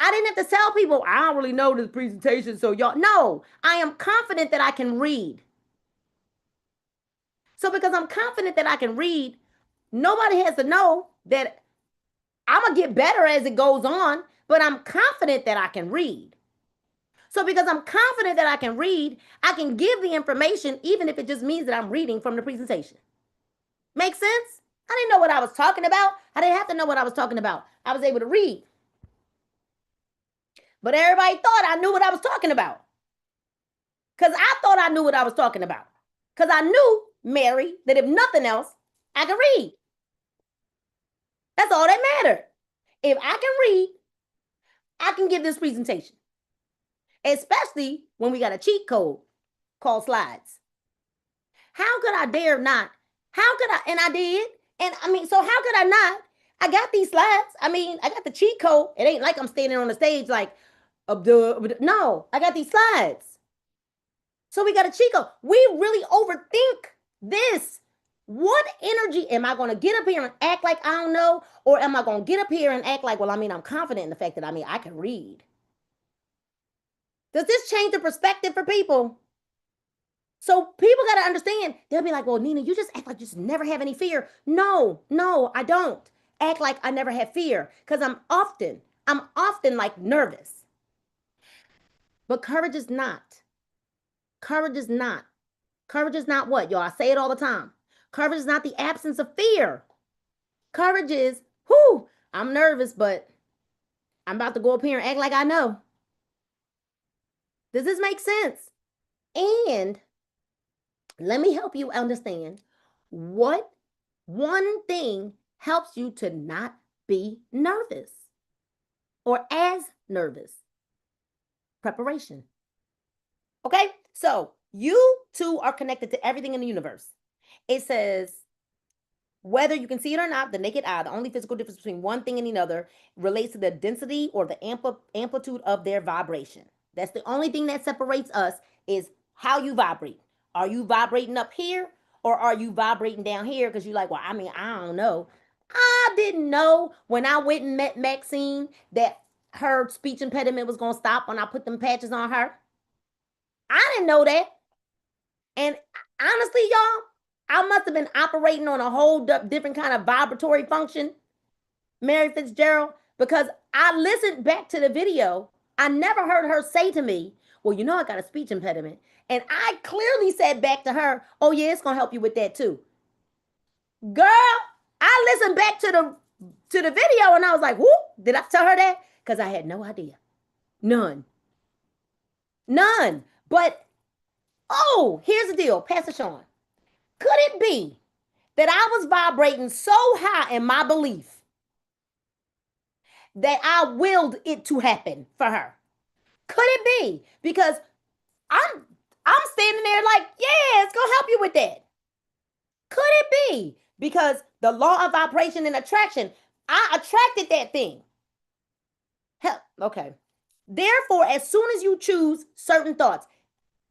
I didn't have to tell people, I don't really know this presentation, so y'all. No, I am confident that I can read. So because I'm confident that I can read, nobody has to know that I'm going to get better as it goes on, but I'm confident that I can read. So because I'm confident that I can read, I can give the information even if it just means that I'm reading from the presentation. Make sense? I didn't know what I was talking about. I didn't have to know what I was talking about. I was able to read. But everybody thought I knew what I was talking about. Because I thought I knew what I was talking about. Because I knew, Mary, that if nothing else, I can read. That's all that mattered. If I can read, I can give this presentation. Especially when we got a cheat code called slides. How could I dare not? How could I? And I did. And I mean, so how could I not? I got these slides. I mean, I got the cheat code. It ain't like I'm standing on the stage like, no, I got these slides. So we got a cheat code. We really overthink this. What energy am I going to get up here and act like I don't know? Or am I going to get up here and act like, well, I mean, I'm confident in the fact that I can read? Does this change the perspective for people? So people got to understand. They'll be like, well, Nina, you just act like you just never have any fear. No, I don't act like I never have fear because I'm often like nervous. But courage is not. Courage is not. Courage is not what, y'all? I say it all the time. Courage is not the absence of fear. Courage is, I'm nervous, but I'm about to go up here and act like I know. Does this make sense? And let me help you understand what one thing helps you to not be nervous or as nervous. Preparation. Okay, so you two are connected to everything in the universe. It says Whether you can see it or not, the naked eye, the only physical difference between one thing and another relates to the density or the amplitude of their vibration. That's the only thing that separates us is how you vibrate. Are you vibrating up here or are you vibrating down here? Because you're like, well, I mean, I don't know. I didn't know when I went and met Maxine that her speech impediment was going to stop when I put them patches on her. I didn't know that. And honestly, y'all, I must have been operating on a whole different kind of vibratory function, Mary Fitzgerald, because I listened back to the video. I never heard her say to me, well, you know, I got a speech impediment. And I clearly said back to her, oh, yeah, it's going to help you with that too. Girl, I listened back to the video and I was like, whoop, did I tell her that? Because I had no idea. None. None. But, oh, here's the deal, Pastor Sean. Could it be that I was vibrating so high in my belief that I willed it to happen for her? Could it be? Because I'm I'm standing there like, yeah, it's gonna help you with that. Could it be? Because the law of vibration and attraction, I attracted that thing. Hell, okay. Therefore, as soon as you choose certain thoughts,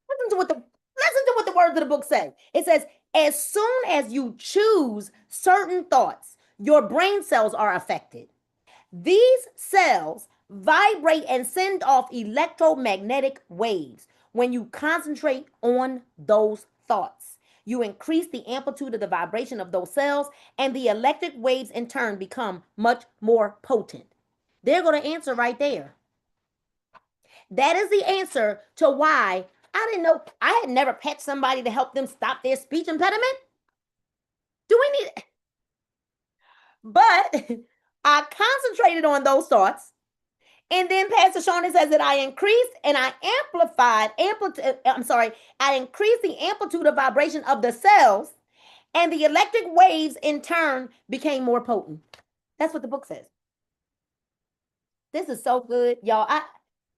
listen to what the words of the book say. It says, as soon as you choose certain thoughts, your brain cells are affected. These cells vibrate and send off electromagnetic waves. When you concentrate on those thoughts, you increase the amplitude of the vibration of those cells, and the electric waves in turn become much more potent. They're going to answer right there. That is the answer to why I didn't know. I had never pet somebody to help them stop their speech impediment. Do we need? But I concentrated on those thoughts. And then Pastor Shawnee says that I increased and I I increased the amplitude of vibration of the cells, and the electric waves in turn became more potent. That's what the book says. This is so good, y'all.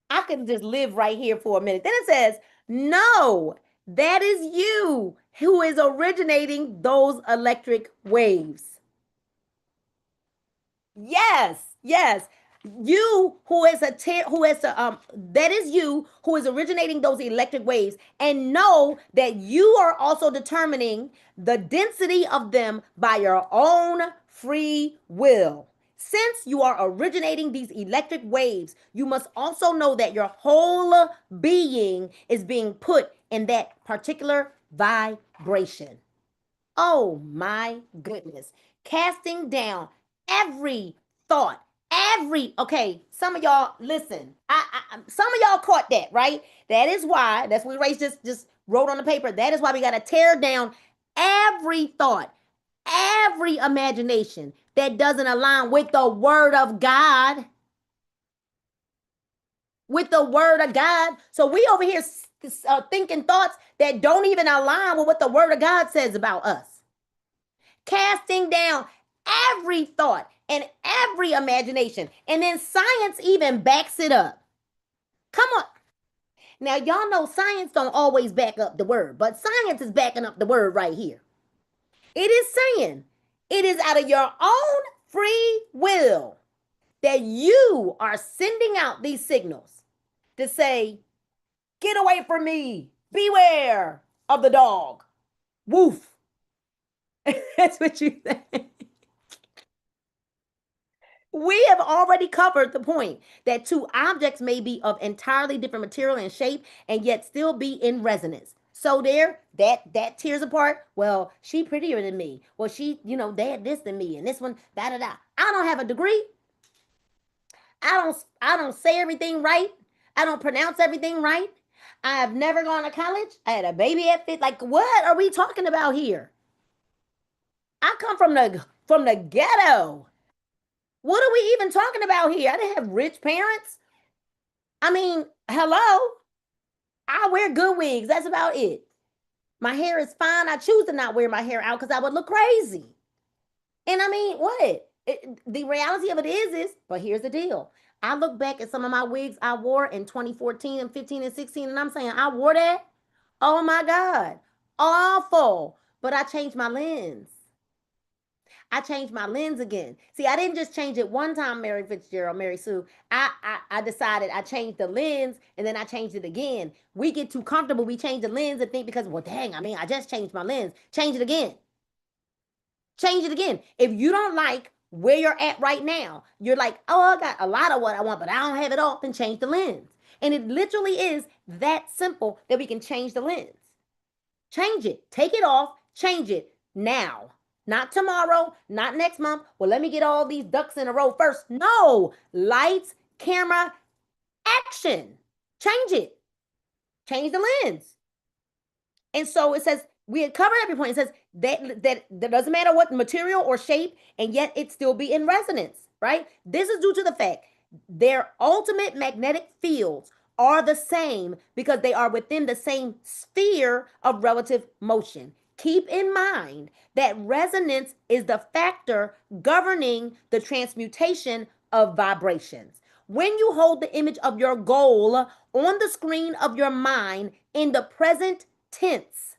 I can just live right here for a minute. Then it says, no, that is you who is originating those electric waves. Yes, yes. You who is that is you who is originating those electric waves, and know that you are also determining the density of them by your own free will. Since you are originating these electric waves, you must also know that your whole being is being put in that particular vibration. Oh my goodness. Casting down every thought, okay, some of y'all, listen, some of y'all caught that, right? That is why, that's what Ray just wrote on the paper. That is why we got to tear down every thought, every imagination that doesn't align with the word of God. With the word of God. So we over here thinking thoughts that don't even align with what the word of God says about us. Casting down every thought and every imagination. And then science even backs it up. Come on. Now, y'all know science don't always back up the word, but science is backing up the word right here. It is saying it is out of your own free will that you are sending out these signals to say, get away from me, beware of the dog. Woof. That's what you say. We have already covered the point that two objects may be of entirely different material and shape and yet still be in resonance. So there, that tears apart. Well, she prettier than me. Well, she, they had this than me, and this one, da da da. I don't have a degree. I don't say everything right. I don't pronounce everything right. I have never gone to college. I had a baby at fit. Like, what are we talking about here? I come from the ghetto. What are we even talking about here? I didn't have rich parents. I mean, hello. I wear good wigs. That's about it. My hair is fine. I choose to not wear my hair out because I would look crazy. And I mean, what? The reality of it is, but here's the deal. I look back at some of my wigs I wore in 2014 and 15 and 16, and I'm saying, I wore that. Oh my God. Awful. But I changed my lens. I changed my lens again. See, I didn't just change it one time, Mary Fitzgerald, Mary Sue. I decided I changed the lens and then I changed it again. We get too comfortable. We change the lens and think because, well, dang, I mean, I just changed my lens. Change it again. Change it again. If you don't like where you're at right now, you're like, oh, I got a lot of what I want, but I don't have it all, then change the lens. And it literally is that simple that we can change the lens. Change it. Take it off. Change it now. Not tomorrow, not next month. Well, let me get all these ducks in a row first. No. Lights, camera, action. Change it. Change the lens. And so it says, we had covered every point. It says that doesn't matter what material or shape, and yet it still be in resonance, right? This is due to the fact their ultimate magnetic fields are the same because they are within the same sphere of relative motion. Keep in mind that resonance is the factor governing the transmutation of vibrations. When you hold the image of your goal on the screen of your mind in the present tense,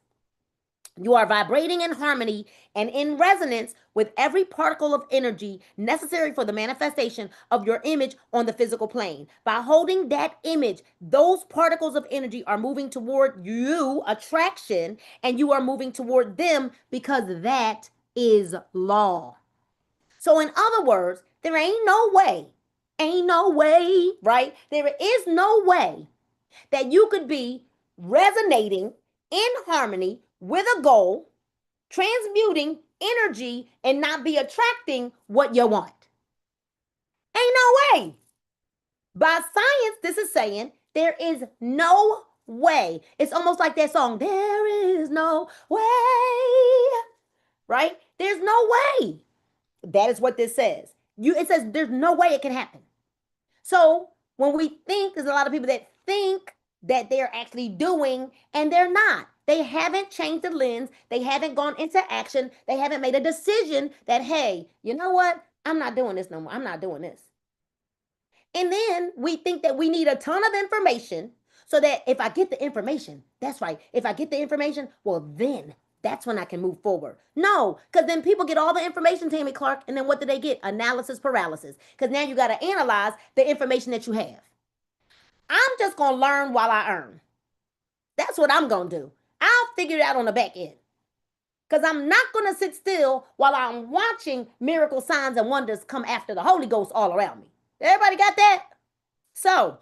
you are vibrating in harmony and in resonance with every particle of energy necessary for the manifestation of your image on the physical plane. By holding that image, those particles of energy are moving toward you, attraction, and you are moving toward them because that is law. So, in other words, there ain't no way, right? There is no way that you could be resonating in harmony with a goal, transmuting energy, and not be attracting what you want. Ain't no way. By science, this is saying there is no way. It's almost like that song, There is no way, right? There's no way. That is what this says. It says there's no way it can happen. So when we think, there's a lot of people that think that they're actually doing, and they're not. They haven't changed the lens. They haven't gone into action. They haven't made a decision that, hey, you know what? I'm not doing this no more. I'm not doing this. And then we think that we need a ton of information so that if I get the information, that's right. If I get the information, well, then that's when I can move forward. No, because then people get all the information, Tammy Clark, and then what do they get? Analysis paralysis. Because now you got to analyze the information that you have. I'm just going to learn while I earn. That's what I'm going to do. I'll figure it out on the back end. Because I'm not going to sit still while I'm watching miracle signs and wonders come after the Holy Ghost all around me. Everybody got that? So,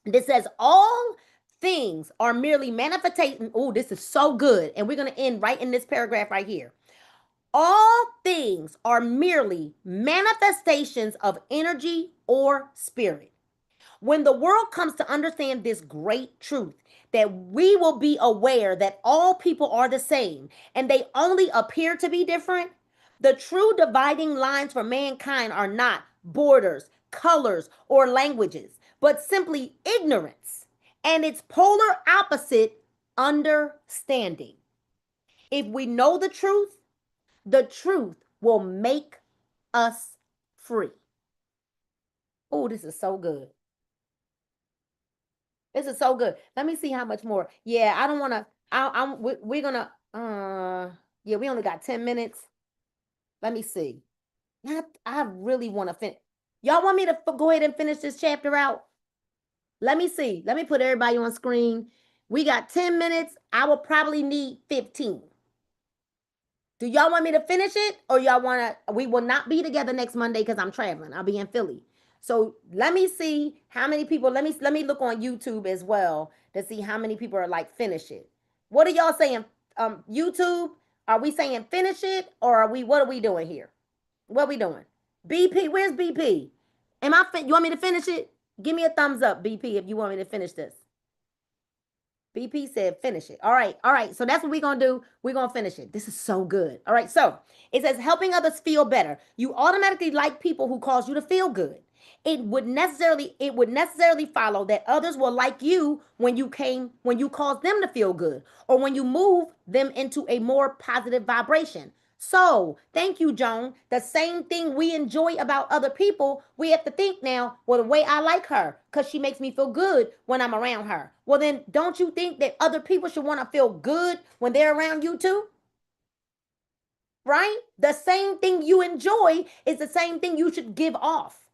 this says all things are merely manifestation. Oh, this is so good. And we're going to end right in this paragraph right here. All things are merely manifestations of energy or spirit. When the world comes to understand this great truth, that we will be aware that all people are the same and they only appear to be different, the true dividing lines for mankind are not borders, colors, or languages, but simply ignorance and its polar opposite, understanding. If we know the truth will make us free. Oh, this is so good. This is so good. Let me see how much more. Yeah, I don't want to. We're gonna. Yeah, we only got 10 minutes. Let me see. I really want to finish. Y'all want me to go ahead and finish this chapter out? Let me see. Let me put everybody on screen. We got 10 minutes. I will probably need 15. Do y'all want me to finish it, or y'all want to? We will not be together next Monday because I'm traveling. I'll be in Philly. So let me see how many people. Let me look on YouTube as well to see how many people are like finish it. What are y'all saying? YouTube, are we saying finish it, or are we? What are we doing here? What are we doing? BP, where's BP? You want me to finish it? Give me a thumbs up, BP, if you want me to finish this. BP said finish it. All right. All right. So that's what we're going to do. We're going to finish it. This is so good. All right. So it says helping others feel better. You automatically like people who cause you to feel good. It would necessarily follow that others will like you when you cause them to feel good or when you move them into a more positive vibration. So, thank you, Joan. The same thing we enjoy about other people, we have to think now, well, the way I like her, because she makes me feel good when I'm around her. Well, then, don't you think that other people should want to feel good when they're around you too? right? The same thing you enjoy is the same thing you should give off.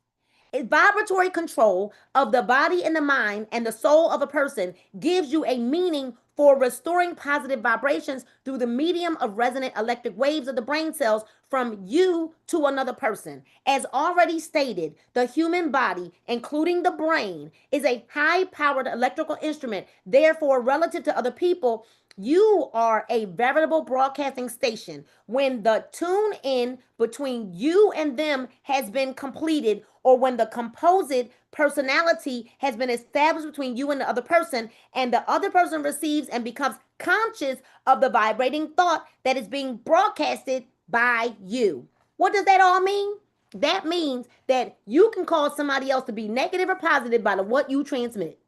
Vibratory control of the body and the mind and the soul of a person gives you a meaning for restoring positive vibrations through the medium of resonant electric waves of the brain cells from you to another person. As already stated, the human body, including the brain, is a high powered electrical instrument. Therefore, relative to other people, you are a veritable broadcasting station. When the tune in between you and them has been completed, or when the composite personality has been established between you and the other person, and the other person receives and becomes conscious of the vibrating thought that is being broadcasted by you. What does that all mean? That means that you can cause somebody else to be negative or positive by what you transmit.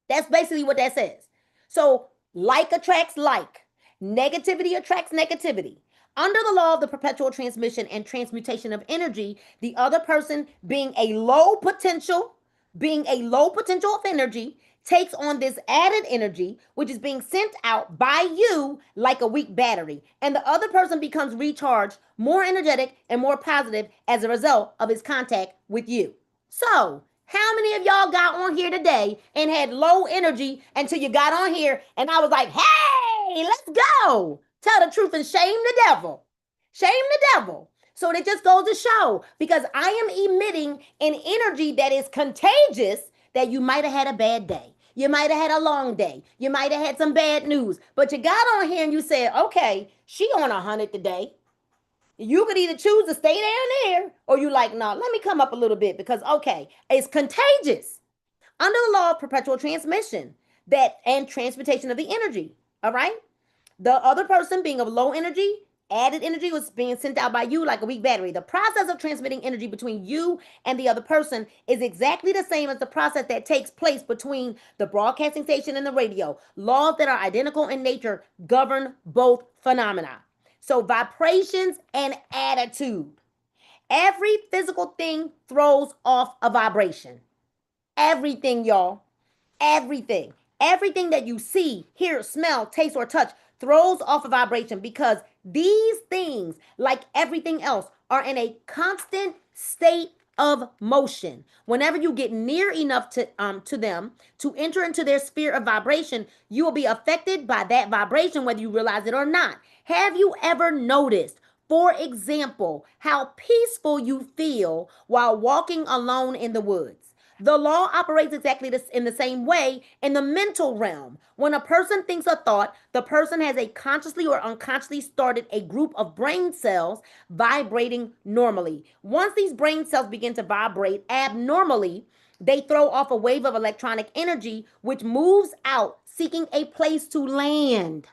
That's basically what that says. So, like attracts like, negativity attracts negativity. Under the law of the perpetual transmission and transmutation of energy, the other person being a low potential of energy, takes on this added energy, which is being sent out by you like a weak battery. And the other person becomes recharged, more energetic, and more positive as a result of his contact with you. So, how many of y'all got on here today and had low energy until you got on here and I was like, hey, let's go. Tell the truth and shame the devil. Shame the devil. So it just goes to show, because I am emitting an energy that is contagious, that you might have had a bad day. You might have had a long day. You might have had some bad news. But you got on here and you said, okay, she on 100 today. You could either choose to stay down there, or you like, no, let me come up a little bit, because okay, it's contagious. Under the law of perpetual transmission that and transmutation of the energy. All right. The other person being of low energy, added energy was being sent out by you like a weak battery. The process of transmitting energy between you and the other person is exactly the same as the process that takes place between the broadcasting station and the radio. Laws that are identical in nature govern both phenomena. So, vibrations and attitude. Every physical thing throws off a vibration. Everything, y'all. Everything. Everything that you see, hear, smell, taste, or touch throws off a vibration, because these things, like everything else, are in a constant state of motion. Whenever you get near enough to them to enter into their sphere of vibration, you will be affected by that vibration, whether you realize it or not. Have you ever noticed, for example, how peaceful you feel while walking alone in the woods? The law operates exactly this in the same way in the mental realm. When a person thinks a thought, the person has a consciously or unconsciously started a group of brain cells vibrating normally. Once these brain cells begin to vibrate abnormally, they throw off a wave of electronic energy which moves out, seeking a place to land.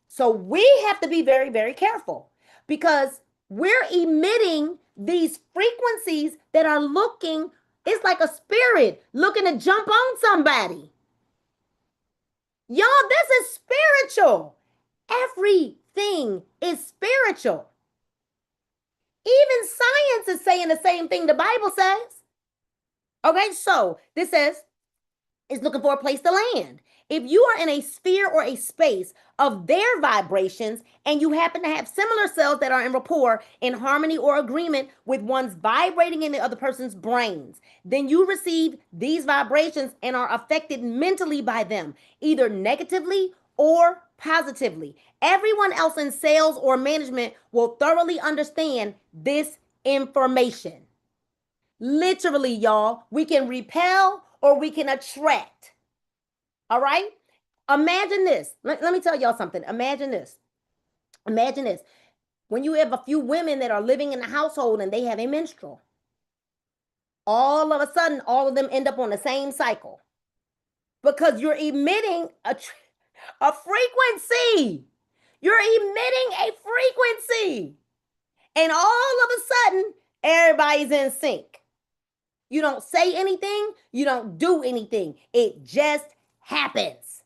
So we have to be very, very careful, because we're emitting these frequencies that are looking, it's like a spirit looking to jump on somebody. Y'all, this is spiritual. Everything is spiritual. Even science is saying the same thing the Bible says. Okay, so this says is looking for a place to land. If you are in a sphere or a space of their vibrations, and you happen to have similar cells that are in rapport, in harmony, or agreement with one's vibrating in the other person's brains, then you receive these vibrations and are affected mentally by them, either negatively or positively. Everyone else in sales or management will thoroughly understand this information. Literally, y'all, we can repel or we can attract. All right? Imagine this. Let me tell y'all something. Imagine this. Imagine this. When you have a few women that are living in the household and they have a menstrual, all of a sudden, all of them end up on the same cycle, because you're emitting a frequency. You're emitting a frequency. And all of a sudden, everybody's in sync. You don't say anything, you don't do anything. It just happens.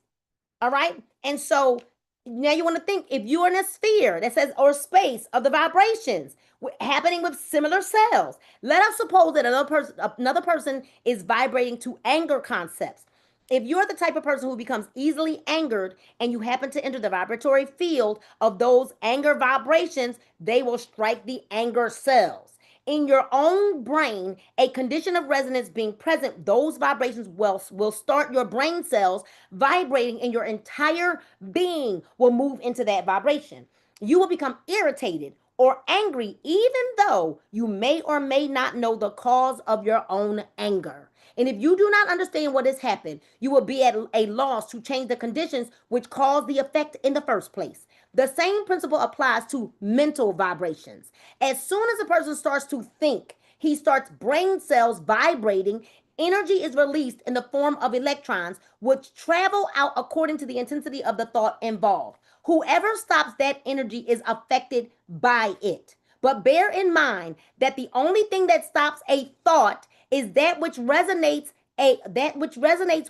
All right? And so now you want to think, if you're in a sphere that says, or space of the vibrations happening with similar cells, let us suppose that another person is vibrating to anger concepts. If you're the type of person who becomes easily angered and you happen to enter the vibratory field of those anger vibrations, they will strike the anger cells. In your own brain, a condition of resonance being present, those vibrations will start your brain cells vibrating, and your entire being will move into that vibration. You will become irritated or angry, even though you may or may not know the cause of your own anger. And if you do not understand what has happened, you will be at a loss to change the conditions which cause the effect in the first place. The same principle applies to mental vibrations. As soon as a person starts to think, he starts brain cells vibrating. Energy is released in the form of electrons, which travel out according to the intensity of the thought involved. Whoever stops that energy is affected by it. But bear in mind that the only thing that stops a thought is that which resonates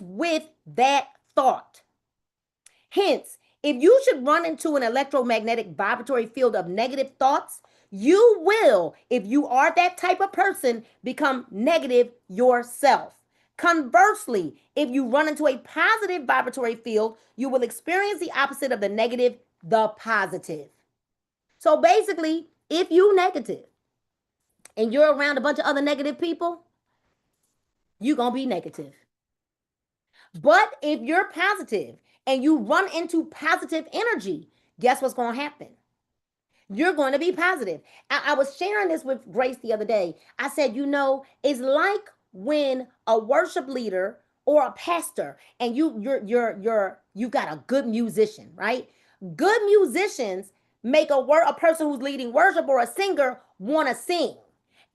with that thought. Hence, if you should run into an electromagnetic vibratory field of negative thoughts, you will, if you are that type of person, become negative yourself. Conversely, if you run into a positive vibratory field, you will experience the opposite of the negative, the positive. So basically, if you negative and you're around a bunch of other negative people, you're going to be negative. But if you're positive and you run into positive energy, guess what's going to happen? You're going to be positive. I was sharing this with Grace the other day. I said, it's like when a worship leader or a pastor and you got a good musician, right? Good musicians make a person who's leading worship or a singer want to sing.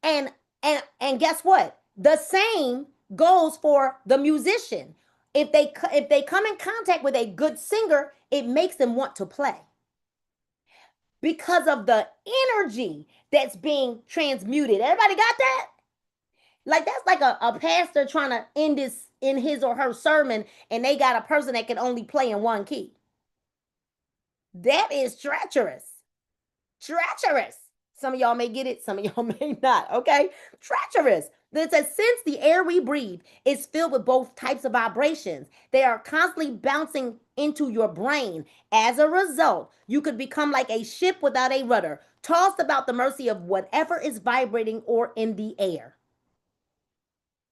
And and guess what? The same goes for the musician. If they come in contact with a good singer, it makes them want to play because of the energy that's being transmuted. Everybody got that? Like that's like a pastor trying to end this in his or her sermon, and they got a person that can only play in one key. That is treacherous. Treacherous. Some of y'all may get it, some of y'all may not, okay? Treacherous. It says, since the air we breathe is filled with both types of vibrations, they are constantly bouncing into your brain. As a result, you could become like a ship without a rudder, tossed about the mercy of whatever is vibrating or in the air.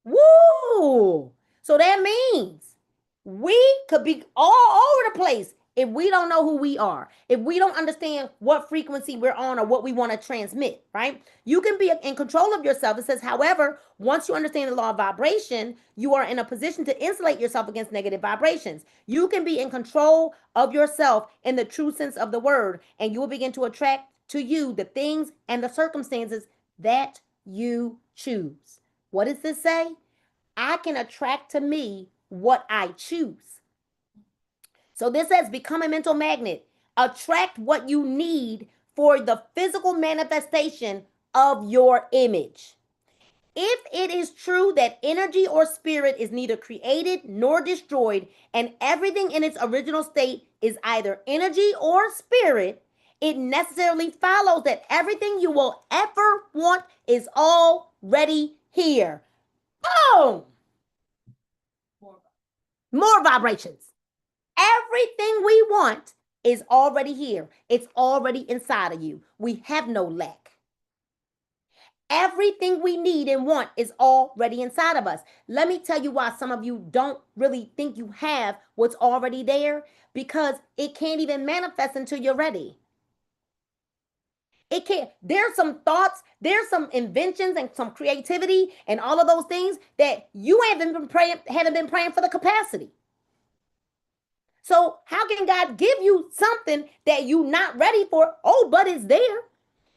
Woo! So that means we could be all over the place if we don't know who we are, if we don't understand what frequency we're on or what we want to transmit, right? You can be in control of yourself. It says, however, once you understand the law of vibration, you are in a position to insulate yourself against negative vibrations. You can be in control of yourself in the true sense of the word, and you will begin to attract to you the things and the circumstances that you choose. What does this say? I can attract to me what I choose. So this says become a mental magnet. Attract what you need for the physical manifestation of your image. If it is true that energy or spirit is neither created nor destroyed, and everything in its original state is either energy or spirit, it necessarily follows that everything you will ever want is already here. Boom! More vibrations. Everything we want is already here. It's already inside of you. We have no lack. Everything we need and want is already inside of us. Let me tell you why some of you don't really think you have what's already there, because it can't even manifest until you're ready. It can't. There's some thoughts, there's some inventions and some creativity and all of those things that you haven't been praying for the capacity. So how can God give you something that you're not ready for? Oh, but it's there.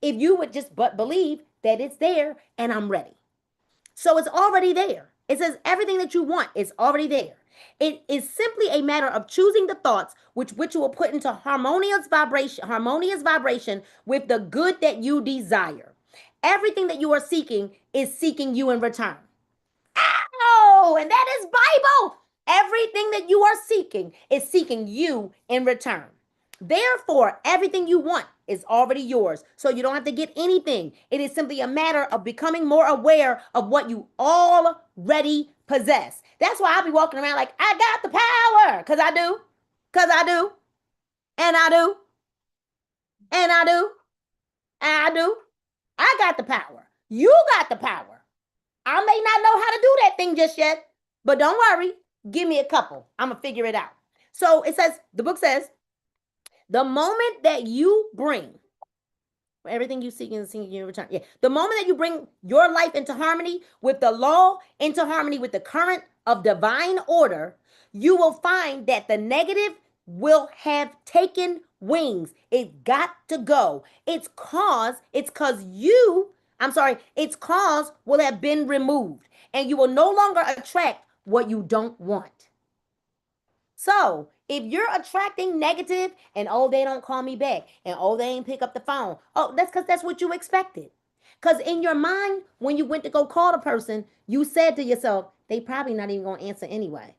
If you would just but believe that it's there and I'm ready. So it's already there. It says everything that you want is already there. It is simply a matter of choosing the thoughts which you will put into harmonious vibration with the good that you desire. Everything that you are seeking is seeking you in return. Oh, and that is Bible. Everything that you are seeking is seeking you in return. Therefore, everything you want is already yours. So you don't have to get anything. It is simply a matter of becoming more aware of what you already possess. That's why I be walking around like, I got the power. Because I do. Because I do. And I do. And I do. And I do. I got the power. You got the power. I may not know how to do that thing just yet, but don't worry. Give me a couple. I'm going to figure it out. So it says, the book says, the moment that you bring everything you seek and seek in return. Yeah. The moment that you bring your life into harmony with the law, into harmony with the current of divine order, you will find that the negative will have taken wings. It's got to go. Its cause will have been removed, and you will no longer attract what you don't want. So if you're attracting negative and oh, they don't call me back and oh, they ain't pick up the phone. Oh, that's because that's what you expected. Because in your mind, when you went to go call the person, you said to yourself, they probably not even going to answer anyway.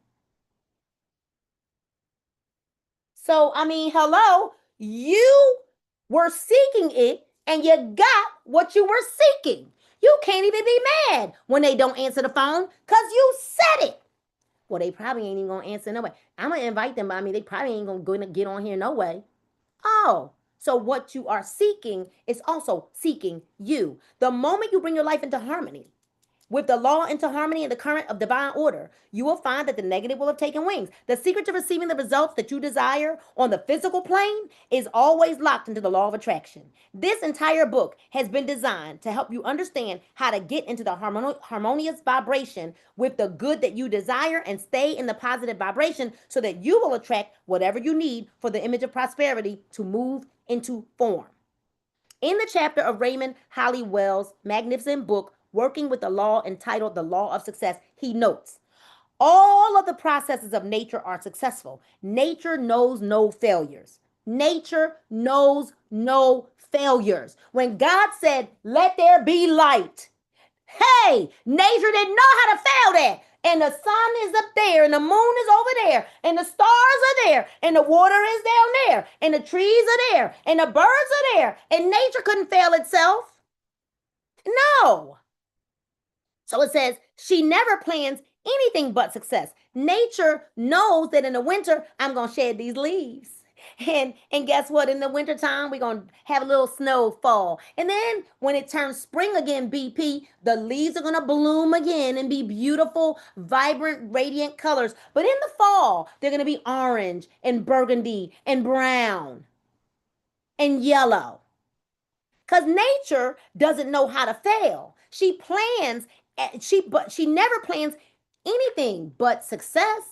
So, I mean, hello, you were seeking it and you got what you were seeking. You can't even be mad when they don't answer the phone because you said it. Well, they probably ain't even gonna answer no way. I'm gonna invite them, but I mean, they probably ain't gonna get on here no way. Oh, so what you are seeking is also seeking you. The moment you bring your life into harmony with the law, into harmony and the current of divine order, you will find that the negative will have taken wings. The secret to receiving the results that you desire on the physical plane is always locked into the law of attraction. This entire book has been designed to help you understand how to get into the harmonious vibration with the good that you desire and stay in the positive vibration so that you will attract whatever you need for the image of prosperity to move into form. In the chapter of Raymond Hollywell's magnificent book, Working with the Law, entitled The Law of Success, he notes, all of the processes of nature are successful. Nature knows no failures. Nature knows no failures. When God said, let there be light, hey, nature didn't know how to fail that. And the sun is up there, and the moon is over there, and the stars are there, and the water is down there, and the trees are there, and the birds are there, and nature couldn't fail itself. No. So it says she never plans anything but success. Nature knows that in the winter, I'm going to shed these leaves. And guess what? In the wintertime, we're going to have a little snowfall. And then when it turns spring again, BP, the leaves are going to bloom again and be beautiful, vibrant, radiant colors. But in the fall, they're going to be orange and burgundy and brown and yellow. Because nature doesn't know how to fail. She plans, but she never plans anything but success.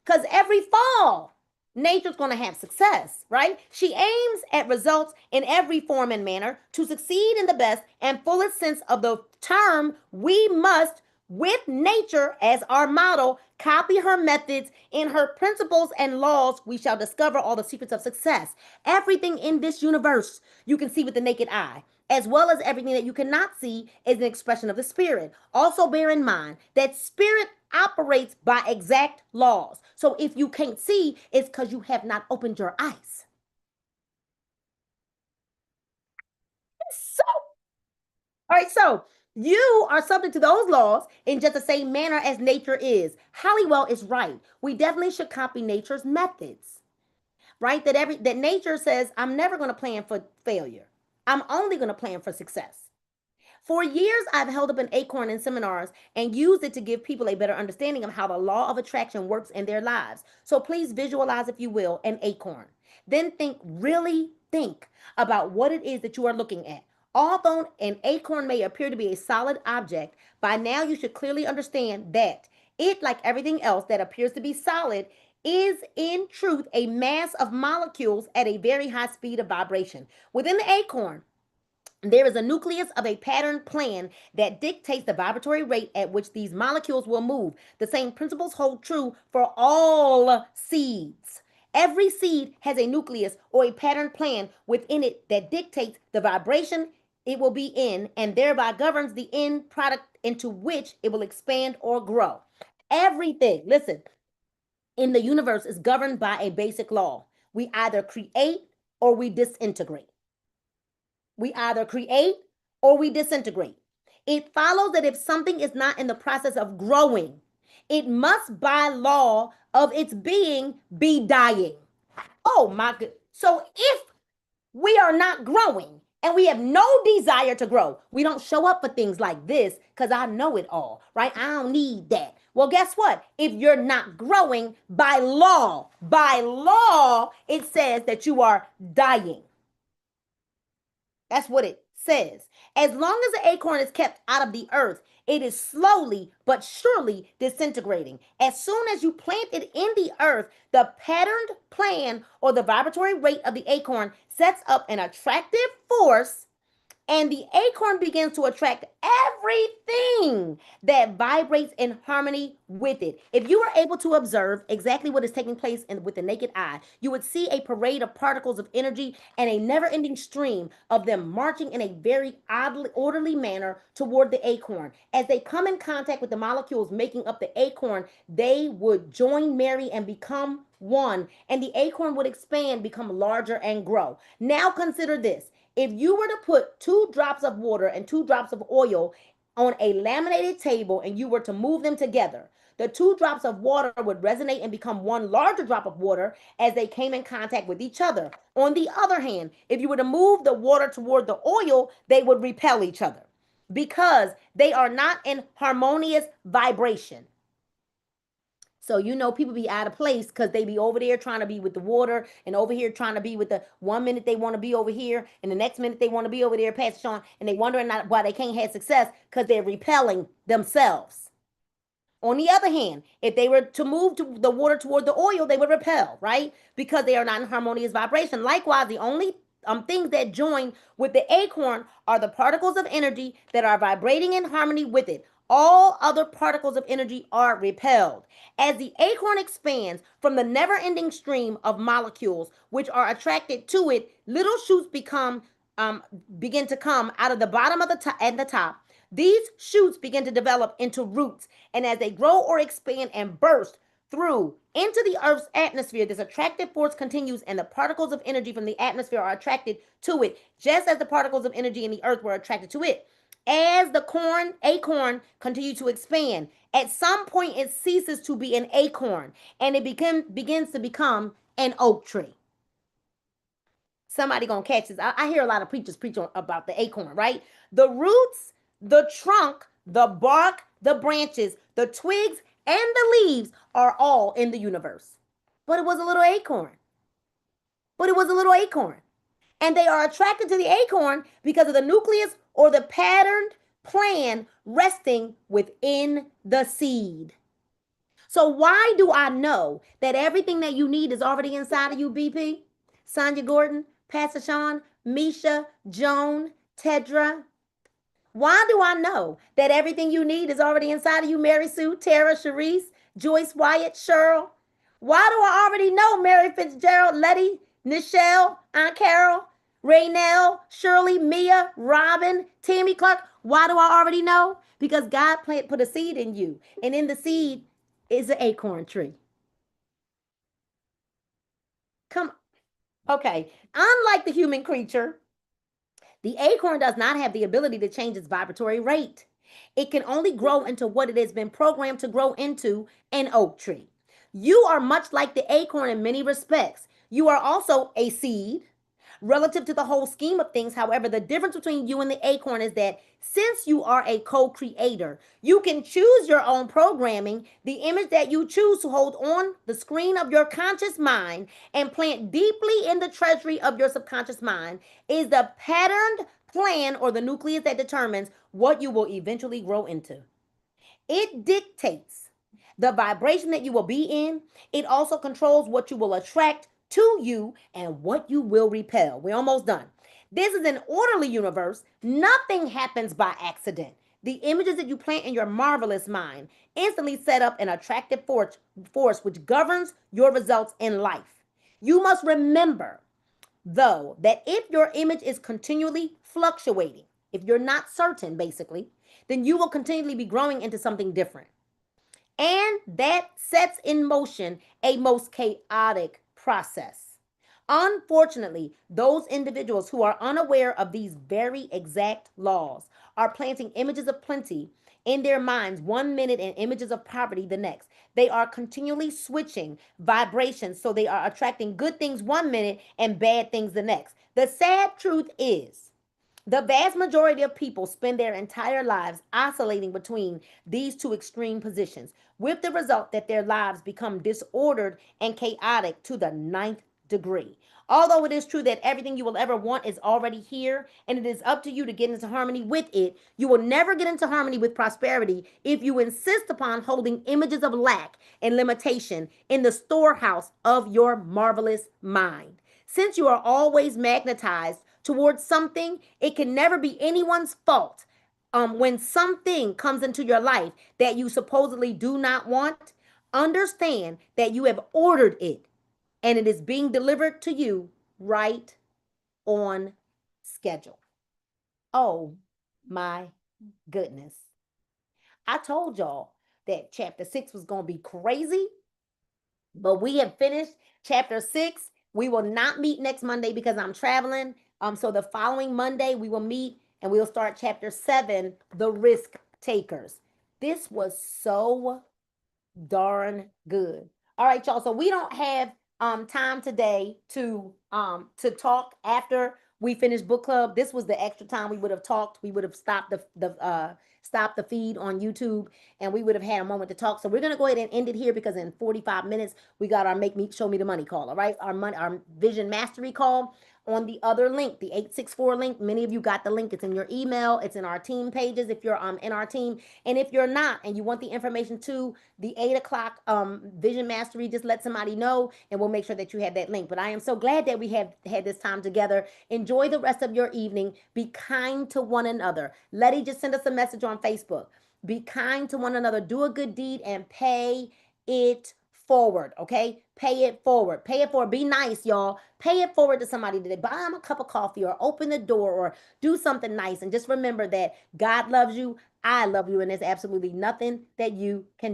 Because every fall, nature's going to have success, right? She aims at results in every form and manner. To succeed in the best and fullest sense of the term, we must, with nature as our model, copy her methods. In her principles and laws, we shall discover all the secrets of success. Everything in this universe you can see with the naked eye, as well as everything that you cannot see is an expression of the spirit. Also bear in mind that spirit operates by exact laws. So if you can't see, it's because you have not opened your eyes. So, all right, so you are subject to those laws in just the same manner as nature is. Halliwell is right. We definitely should copy nature's methods, right? That nature says, I'm never going to plan for failure. I'm only going to plan for success. For years, I've held up an acorn in seminars and used it to give people a better understanding of how the law of attraction works in their lives. So please visualize, if you will, an acorn. Then really think about what it is that you are looking at. Although an acorn may appear to be a solid object, by now you should clearly understand that it, like everything else that appears to be solid, is in truth a mass of molecules at a very high speed of vibration. Within the acorn, there is a nucleus of a pattern plan that dictates the vibratory rate at which these molecules will move. The same principles hold true for all seeds. Every seed has a nucleus or a pattern plan within it that dictates the vibration it will be in and thereby governs the end product into which it will expand or grow. Everything, listen, in the universe is governed by a basic law. We either create or we disintegrate. We either create or we disintegrate. It follows that if something is not in the process of growing, It must by law of its being be dying. Oh my good. So if we are not growing and we have no desire to grow, we don't show up for things like this because I know it all, right? I don't need that. Well, guess what? If you're not growing by law, it says that you are dying. That's what it says. As long as the acorn is kept out of the earth, it is slowly but surely disintegrating. As soon as you plant it in the earth, the patterned plan or the vibratory rate of the acorn sets up an attractive force, and the acorn begins to attract everything that vibrates in harmony with it. If you were able to observe exactly what is taking place with the naked eye, you would see a parade of particles of energy and a never-ending stream of them marching in a very oddly orderly manner toward the acorn. As they come in contact with the molecules making up the acorn, they would join, marry, and become one, and the acorn would expand, become larger, and grow. Now consider this. If you were to put 2 drops of water and 2 drops of oil on a laminated table and you were to move them together, the 2 drops of water would resonate and become one larger drop of water as they came in contact with each other. On the other hand, if you were to move the water toward the oil, they would repel each other because they are not in harmonious vibration. So, people be out of place because they be over there trying to be with the water and over here trying to be with the 1 minute they want to be over here and the next minute they want to be over there, Pastor Sean, and they wondering why they can't have success because they're repelling themselves. On the other hand, if they were to move the water toward the oil, they would repel, right? Because they are not in harmonious vibration. Likewise, the only things that join with the acorn are the particles of energy that are vibrating in harmony with it. All other particles of energy are repelled. As the acorn expands from the never-ending stream of molecules which are attracted to it, little shoots begin to come out of the bottom of the top. These shoots begin to develop into roots, and as they grow or expand and burst through into the Earth's atmosphere, this attractive force continues, and the particles of energy from the atmosphere are attracted to it, just as the particles of energy in the Earth were attracted to it. As the acorn continues to expand, at some point it ceases to be an acorn, and it begins to become an oak tree. Somebody gonna catch this. I hear a lot of preachers preach about the acorn, right? The roots, the trunk, the bark, the branches, the twigs, and the leaves are all in the universe. But it was a little acorn. And they are attracted to the acorn because of the nucleus or the patterned plan resting within the seed. So why do I know that everything that you need is already inside of you, BP? Sonia Gordon, Pastor Sean, Misha, Joan, Tedra. Why do I know that everything you need is already inside of you, Mary Sue, Tara, Sharice, Joyce, Wyatt, Cheryl? Why do I already know Mary Fitzgerald, Letty, Nichelle, Aunt Carol, Raynell, Shirley, Mia, Robin, Tammy Clark? Why do I already know? Because God put a seed in you, and in the seed is an acorn tree. Come on. Okay. Unlike the human creature, the acorn does not have the ability to change its vibratory rate. It can only grow into what it has been programmed to grow into, an oak tree. You are much like the acorn in many respects. You are also a seed. Relative to the whole scheme of things, however, the difference between you and the acorn is that since you are a co-creator, you can choose your own programming, the image that you choose to hold on the screen of your conscious mind and plant deeply in the treasury of your subconscious mind is the patterned plan or the nucleus that determines what you will eventually grow into. It dictates the vibration that you will be in. It also controls what you will attract to you and what you will repel. We're almost done. This is an orderly universe. Nothing happens by accident. The images that you plant in your marvelous mind instantly set up an attractive force which governs your results in life. You must remember, though, that if your image is continually fluctuating, if you're not certain, basically, then you will continually be growing into something different. And that sets in motion a most chaotic process. Unfortunately, those individuals who are unaware of these very exact laws are planting images of plenty in their minds 1 minute and images of poverty the next. They are continually switching vibrations, so they are attracting good things 1 minute and bad things the next. The sad truth is, the vast majority of people spend their entire lives oscillating between these two extreme positions, with the result that their lives become disordered and chaotic to the ninth degree. Although it is true that everything you will ever want is already here and it is up to you to get into harmony with it, you will never get into harmony with prosperity if you insist upon holding images of lack and limitation in the storehouse of your marvelous mind. Since you are always magnetized towards something, it can never be anyone's fault. When something comes into your life that you supposedly do not want, understand that you have ordered it and it is being delivered to you right on schedule. Oh my goodness. I told y'all that chapter 6 was going to be crazy, but we have finished chapter 6. We will not meet next Monday because I'm traveling. So the following Monday we will meet and we'll start chapter 7, the risk takers. This was so darn good. All right, y'all. So we don't have time today to talk after we finish book club. This was the extra time we would have talked. We would have stopped the feed on YouTube and we would have had a moment to talk. So we're gonna go ahead and end it here because in 45 minutes we got our Make Me Show Me the Money call. All right, our Vision Mastery call on the other link, the 864 link. Many of you got the link. It's in your email. It's in our team pages if you're in our team. And if you're not and you want the information to the 8 o'clock Vision Mastery, just let somebody know and we'll make sure that you have that link. But I am so glad that we have had this time together. Enjoy the rest of your evening. Be kind to one another. Letty just sent us a message on Facebook. Be kind to one another. Do a good deed and pay it forward, okay? Pay it forward. Pay it forward. Be nice, y'all. Pay it forward to somebody today. Buy them a cup of coffee or open the door or do something nice. And just remember that God loves you. I love you. And there's absolutely nothing that you can do.